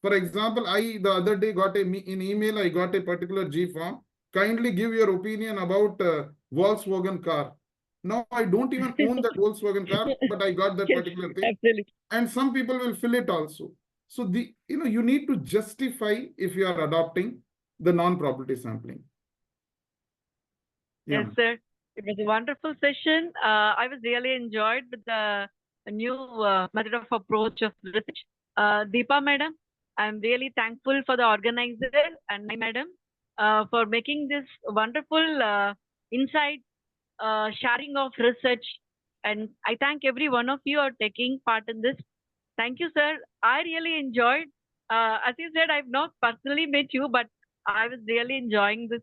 C: For example, the other day got in email, I got a particular G form. Kindly give your opinion about Volkswagen car. Now, I don't even own that Volkswagen car, but I got that
B: Yes,
C: particular thing.
B: absolutely.
C: And some people will fill it also. So you need to justify if you are adopting the non-probability sampling. Yeah.
B: Yes, sir. It was a wonderful session. I was really enjoyed with the new method of approach of research. Deepa madam, I'm really thankful for the organizer and my madam for making this wonderful insight sharing of research. And I thank every one of you for taking part in this. Thank you, sir. I really enjoyed. As you said, I've not personally met you, but I was really enjoying this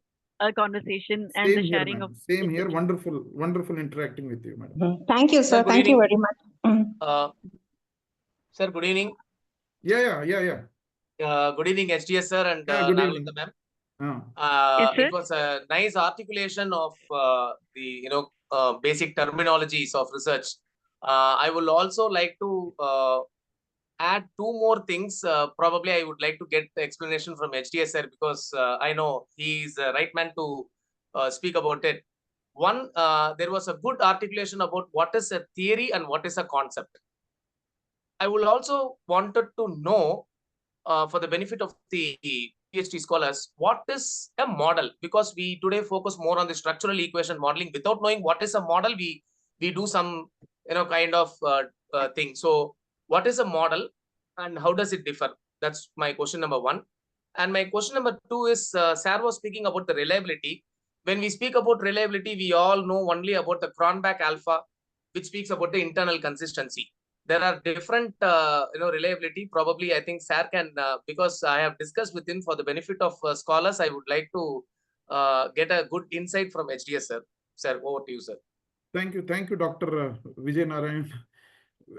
B: conversation and
C: Same
B: the
C: here,
B: sharing of.
C: ma'am. Same here. Wonderful, wonderful interacting with you, madam.
D: Thank you, sir.
E: Sir, good
D: Thank you
E: evening.
D: very much.
E: Sir, good evening.
C: Yeah.
E: Good evening, HDS sir and
C: Yeah, good
E: Nagalatha
C: evening.
E: ma'am.
B: Yes, sir.
E: It was a nice articulation of the basic terminologies of research. I will also like to add two more things. Probably I would like to get the explanation from HDS sir, because I know he is the right man to speak about it. One, there was a good articulation about what is a theory and what is a concept. I will also wanted to know, for the benefit of the PhD scholars, what is a model? Because we today focus more on the structural equation modeling. Without knowing what is a model, we do some kind of thing. So what is a model and how does it differ? That's my question number one. And my question number two is, Sir was speaking about the reliability. When we speak about reliability, we all know only about the Cronbach alpha, which speaks about the internal consistency. There are different reliability. Probably I think Sir can, because I have discussed with him, for the benefit of scholars, I would like to get a good insight from HDS sir. Sir, over to you, sir.
C: Thank you, Dr. Vijay Narayan.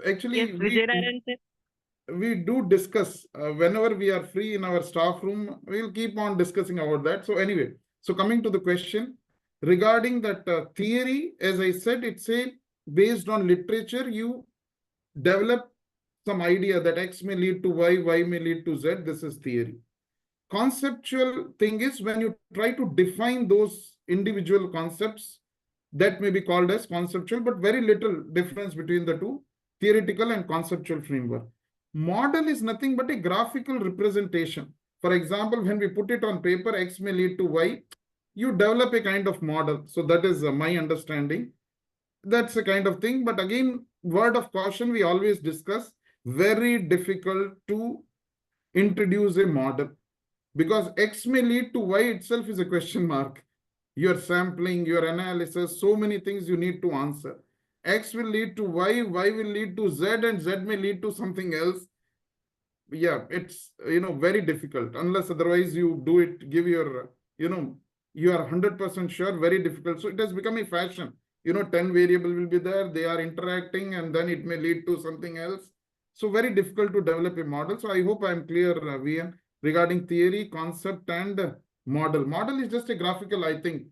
C: Actually,
B: Yes, Vijay Narayan, sir.
C: we do discuss whenever we are free in our staff room. We'll keep on discussing about that. So anyway, so coming to the question regarding that theory, as I said, it's based on literature. You develop some idea that X may lead to Y may lead to Z. This is theory. Conceptual thing is when you try to define those individual concepts, that may be called as conceptual, but very little difference between the two, theoretical and conceptual framework. Model is nothing but a graphical representation. For example, when we put it on paper, X may lead to Y, you develop a kind of model. So that is my understanding. That's a kind of thing. But again, word of caution, we always discuss, very difficult to introduce a model, because X may lead to Y itself is a question mark. Your sampling, your analysis, so many things you need to answer. X will lead to Y, Y will lead to Z, and Z may lead to something else. Yeah, it's, very difficult. Unless otherwise you do it, give your, you are 100% sure, very difficult. So it has become a fashion. 10 variable will be there, they are interacting, and then it may lead to something else. So very difficult to develop a model. So I hope I'm clear, VN, regarding theory, concept, and model. Model is just a graphical, I think,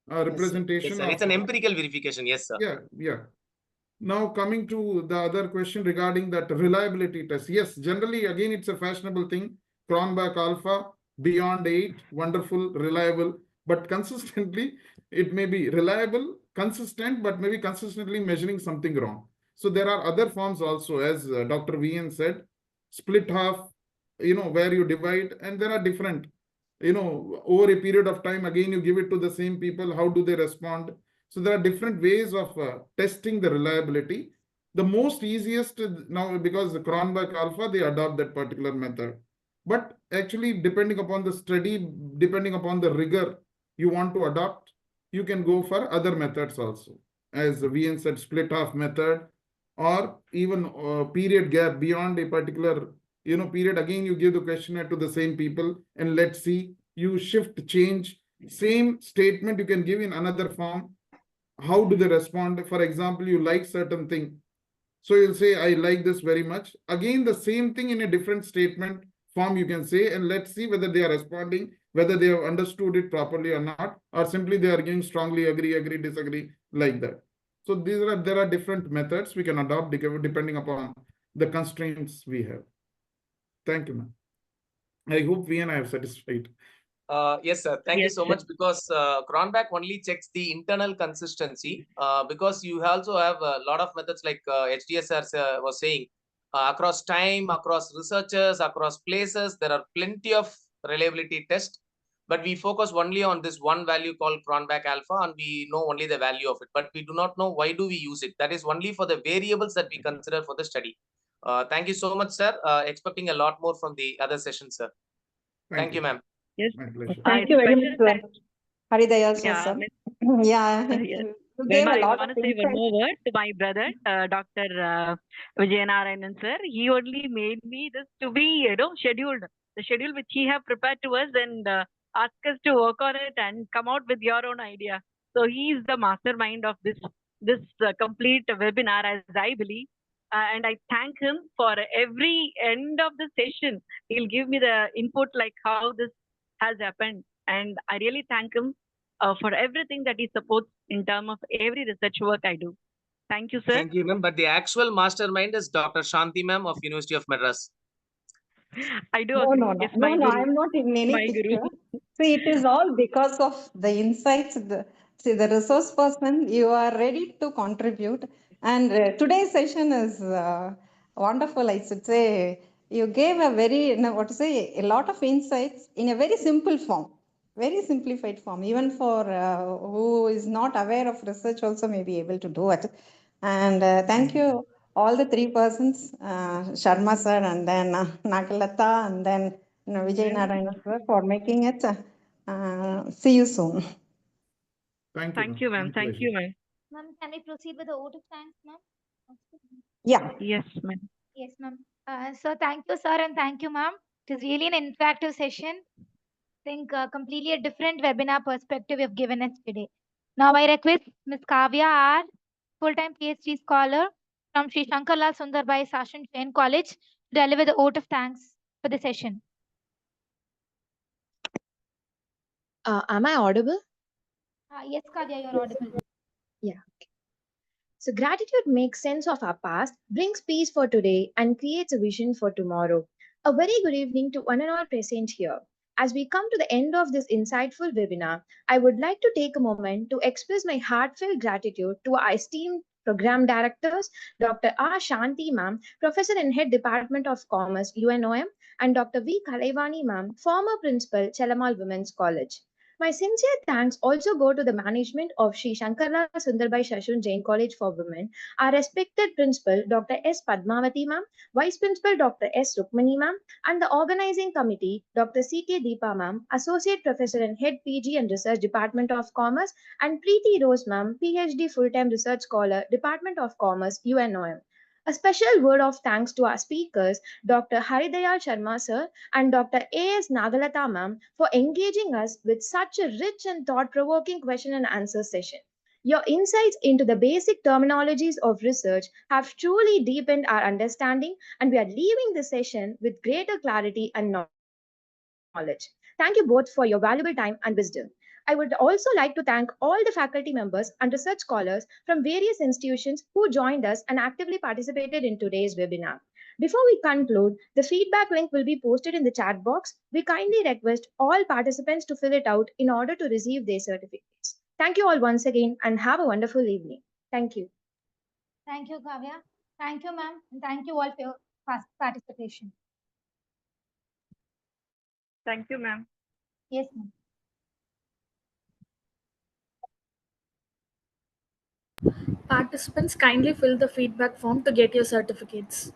C: representation.
E: Yes, sir. It's an empirical verification. Yes, sir.
C: Yeah. Now coming to the other question regarding that reliability test. Yes, generally, again, it's a fashionable thing. Cronbach alpha, beyond 8, wonderful, reliable, but consistently, it may be reliable, consistent, but maybe consistently measuring something wrong. So there are other forms also, as Dr. VN said, split half, where you divide, and there are different, over a period of time, again, you give it to the same people, how do they respond? So there are different ways of testing the reliability. The most easiest now, because the Cronbach alpha, they adopt that particular method. But actually, depending upon the study, depending upon the rigor you want to adopt, you can go for other methods also. As VN said, split half method, or even period gap beyond a particular period. Again, you give the questionnaire to the same people, and let's see, you shift, change, same statement you can give in another form. How do they respond? For example, you like certain thing, so you'll say, I like this very much. Again, the same thing in a different statement form you can say, and let's see whether they are responding, whether they have understood it properly or not, or simply they are giving strongly agree, disagree, like that. So there are different methods we can adopt depending upon the constraints we have. Thank you, ma'am. I hope we and I have satisfied.
E: Yes, sir. Thank you so much, because Cronbach only checks the internal consistency, because you also have a lot of methods like HDSR was saying, across time, across researchers, across places, there are plenty of reliability tests, but we focus only on this one value called Cronbach alpha, and we know only the value of it, but we do not know why do we use it. That is only for the variables that we consider for the study. Thank you so much, sir. Expecting a lot more from the other sessions, sir. Thank you, ma'am.
B: Yes.
C: My pleasure.
D: Thank you very much, sir. Haridayal
B: Yeah,
D: sir.
B: Miss-
D: Yeah,
B: yes.
D: you gave a
B: I
D: lot
B: want
D: of
B: to say one
D: insight.
B: more word to my brother, Dr. Vijayanarayanan sir. He only made me this to be, scheduled. The schedule which he have prepared to us, and asked us to work on it and come out with your own idea. So he is the mastermind of this complete webinar, as I believe. And I thank him for every end of the session. He'll give me the input like how this has happened, and I really thank him for everything that he supports in terms of every research work I do. Thank you, sir.
E: Thank you, ma'am. But the actual mastermind is Dr. Shanti, ma'am, of University of Madras.
B: I do
D: No,
B: agree.
D: no, no,
B: Yes,
D: no,
B: my
D: no,
B: guru.
D: I'm not in any
B: My guru.
D: picture. See, it is all because of the insights. The resource person, you are ready to contribute. And today's session is wonderful, I should say. You gave a very, a lot of insights in a very simple form, very simplified form. Even for who is not aware of research also may be able to do it. And thank you all the three persons, Sharma sir, and then Nagalatha, and then Vijay Narayana sir, for making it. See you soon.
C: Thank you,
B: Thank you, ma'am.
C: My
B: Thank
C: pleasure.
B: you, ma'am.
A: Ma'am, can we proceed with the vote of thanks, ma'am?
D: Yeah.
B: Yes, ma'am.
A: Yes, ma'am. So thank you, sir, and thank you, ma'am. It is really an interactive session. I think completely a different webinar perspective you've given us today. Now I request Ms. Kavya R, full-time PhD scholar from Sri Shankarlal Sundarbai Sashan Jain College, to deliver the vote of thanks for the session.
F: Am I audible?
A: Yes, Kavya, you're audible.
F: Yeah. So, gratitude makes sense of our past, brings peace for today, and creates a vision for tomorrow. A very good evening to one and all present here. As we come to the end of this insightful webinar, I would like to take a moment to express my heartfelt gratitude to our esteemed program directors, Dr. R. Shanti ma'am, Professor and Head Department of Commerce, UNOM, and Dr. V. Kalaivani ma'am, former Principal, Chelamal Women's College. My sincere thanks also go to the management of Sri Shankarlal Sundarbai Shashun Jain College for Women, our respected principal Dr. S. Padmavati ma'am, Vice Principal Dr. S. Rukmani ma'am, and the organizing committee Dr. C.K. Deepa ma'am, Associate Professor and Head PG and Research Department of Commerce, and Preeti Rose ma'am, PhD Full-Time Research Scholar, Department of Commerce, UNOM. A special word of thanks to our speakers, Dr. Haridayal Sharma sir and Dr. A.S. Nagalatha ma'am, for engaging us with such a rich and thought-provoking question and answer session. Your insights into the basic terminologies of research have truly deepened our understanding, and we are leaving the session with greater clarity and knowledge. Thank you both for your valuable time and wisdom. I would also like to thank all the faculty members and research scholars from various institutions who joined us and actively participated in today's webinar. Before we conclude, the feedback link will be posted in the chat box. We kindly request all participants to fill it out in order to receive their certificates. Thank you all once again and have a wonderful evening. Thank you.
A: Thank you, Kavya. Thank you, ma'am. And thank you all for your participation.
B: Thank you, ma'am.
A: Yes, ma'am.
G: Participants kindly fill the feedback form to get your certificates.